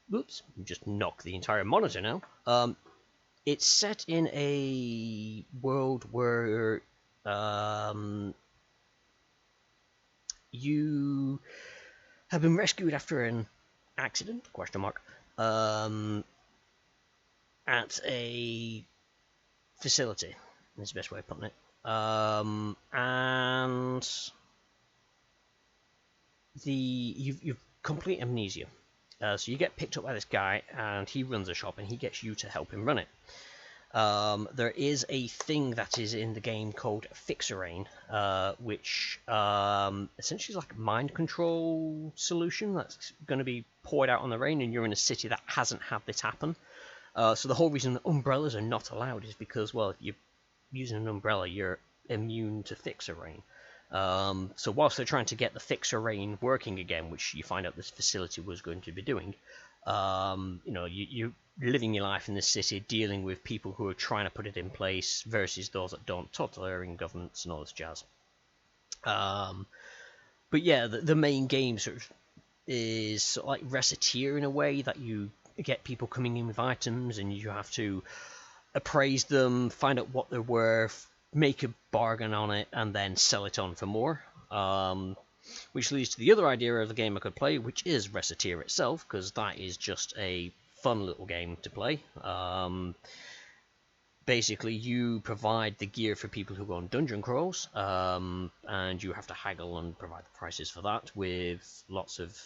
Whoops, just knocked the entire monitor now. It's set in a world where you have been rescued after an accident, ? At a facility. That's the best way of putting it. And you've complete amnesia. So you get picked up by this guy, and he runs a shop, and he gets you to help him run it. There is a thing that is in the game called Fixerain, which essentially is like a mind control solution that's going to be poured out on the rain, and you're in a city that hasn't had this happen. So the whole reason that umbrellas are not allowed is because, well, if you're using an umbrella, you're immune to Fixerain. So whilst they're trying to get the Fixerain working again, which you find out this facility was going to be doing, you're living your life in this city, dealing with people who are trying to put it in place versus those that don't, totalitarian governments and all this jazz. But yeah, the main game sort of is sort of like Recettear in a way, that you get people coming in with items and you have to appraise them, find out what they're worth, make a bargain on it, and then sell it on for more. Which leads to the other idea of the game I could play, which is Recettear itself, because that is just a fun little game to play. Basically, you provide the gear for people who go on dungeon crawls, and you have to haggle and provide the prices for that, with lots of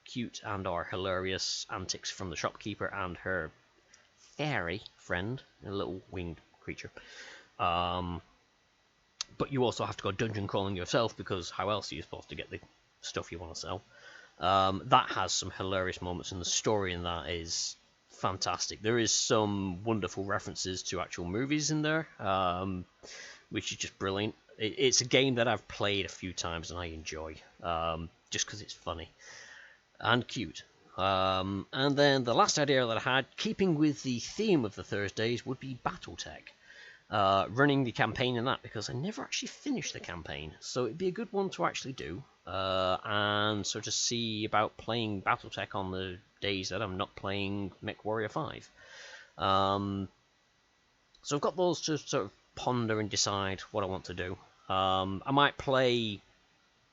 cute and or hilarious antics from the shopkeeper and her fairy friend, a little winged creature. But you also have to go dungeon crawling yourself, because how else are you supposed to get the stuff you want to sell? That has some hilarious moments, and the story in that is fantastic. There is some wonderful references to actual movies in there, which is just brilliant. It's a game that I've played a few times and I enjoy, just because it's funny and cute. And then the last idea that I had, keeping with the theme of the Thursdays, would be Battletech. Running the campaign in that, because I never actually finished the campaign, so it'd be a good one to actually do, and sort of see about playing Battletech on the days that I'm not playing MechWarrior 5. So I've got those to sort of ponder and decide what I want to do. I might play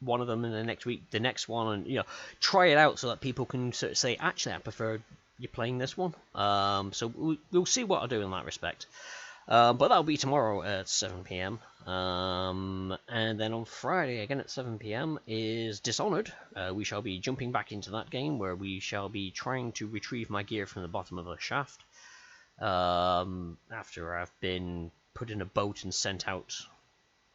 one of them in the next week, the next one, and try it out so that people can sort of say, actually, I prefer you playing this one. So we'll see what I do in that respect. But that'll be tomorrow at 7 p.m. And then on Friday, again at 7 p.m., is Dishonored. We shall be jumping back into that game where we shall be trying to retrieve my gear from the bottom of a shaft. After I've been put in a boat and sent out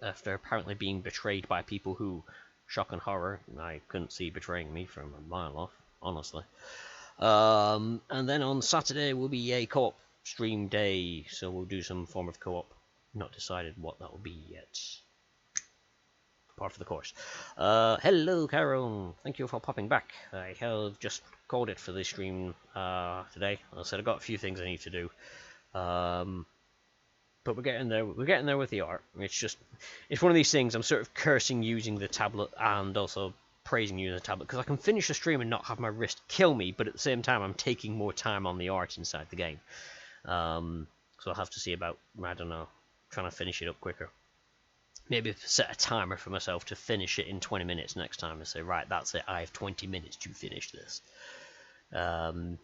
after apparently being betrayed by people who, shock and horror, I couldn't see betraying me from a mile off, honestly. And then on Saturday will be a co-op stream day, so we'll do some form of co-op. Not decided what that will be yet. Part of the course. Hello, Carol. Thank you for popping back. I have just called it for this stream today. I said I've got a few things I need to do. But we're getting there. We're getting there with the art. It's one of these things. I'm sort of cursing using the tablet and also praising using the tablet because I can finish the stream and not have my wrist kill me, but at the same time I'm taking more time on the art inside the game. So I'll have to see about, I don't know, trying to finish it up quicker. Maybe set a timer for myself to finish it in 20 minutes next time and say, right, that's it. I have 20 minutes to finish this. But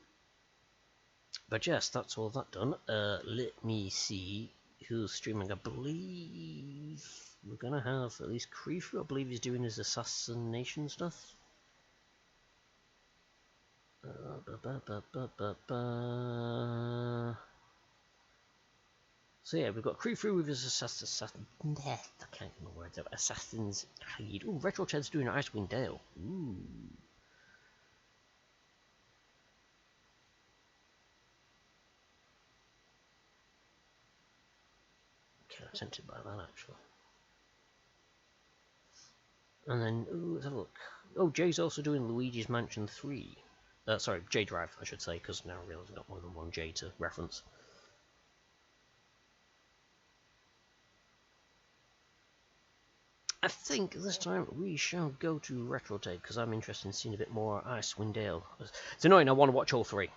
yes, that's all that done. Let me see who's streaming. I believe we're gonna have at least Creefu. I believe he's doing his assassination stuff. So yeah, we've got Creefu with his assassin. I can't get my words out. Assassin's Creed. Ooh, Retro Ted's doing Icewind Dale. Ooh. Kind of tempted by that actually. And then, ooh, let's have a look. Oh, Jay's also doing Luigi's Mansion 3. Sorry, J Drive, I should say, because now I realise I've got more than one J to reference. I think this time we shall go to Retro Ted, because I'm interested in seeing a bit more Icewind Dale. It's annoying, I want to watch all three.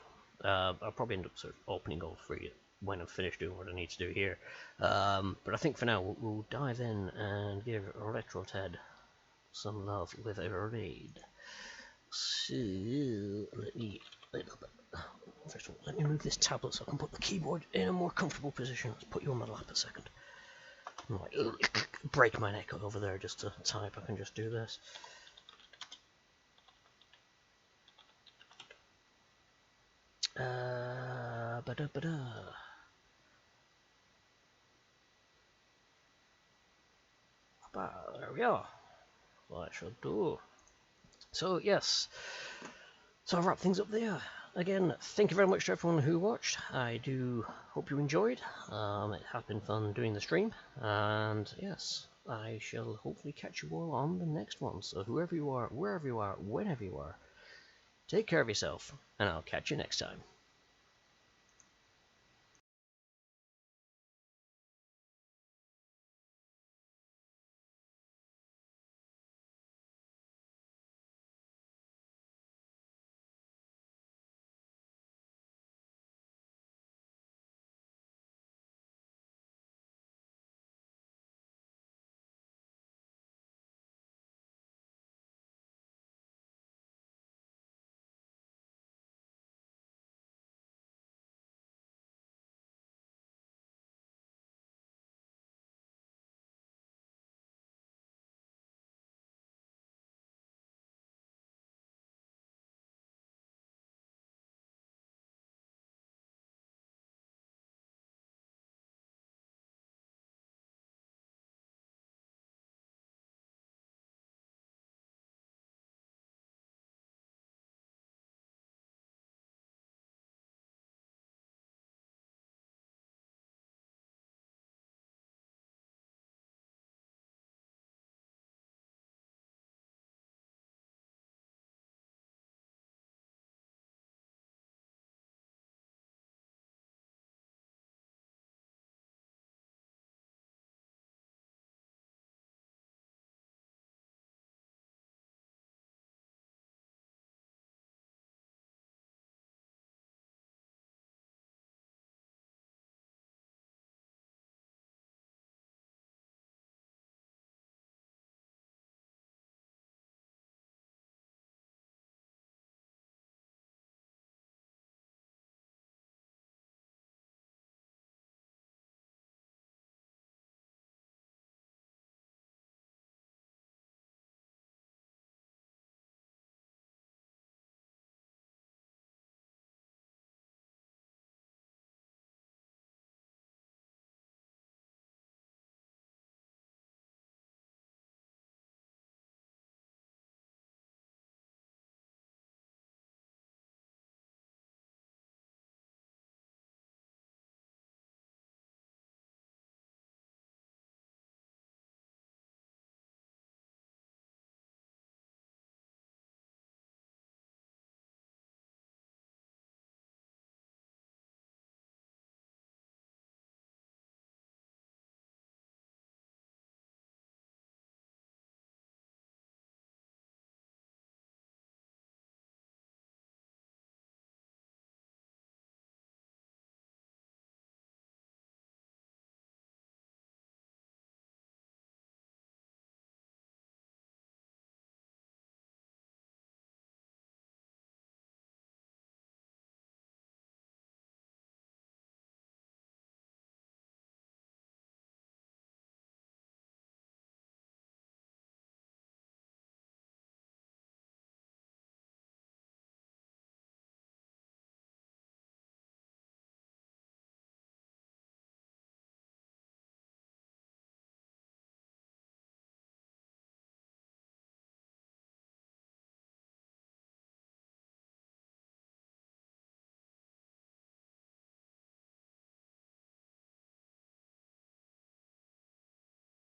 I'll probably end up sort of opening all three when I've finished doing what I need to do here. But I think for now we'll dive in and give Retro Ted some love with a raid. So let me first of all, let me move this tablet so I can put the keyboard in a more comfortable position. Let's put you on my lap a second. I'm like, break my neck over there just to type. I can just do this. There we are. Well, that should do. So yes, so I'll wrap things up there. Again, thank you very much to everyone who watched. I do hope you enjoyed. It has been fun doing the stream, and yes, I shall hopefully catch you all on the next one. So whoever you are, wherever you are, whenever you are, take care of yourself, and I'll catch you next time.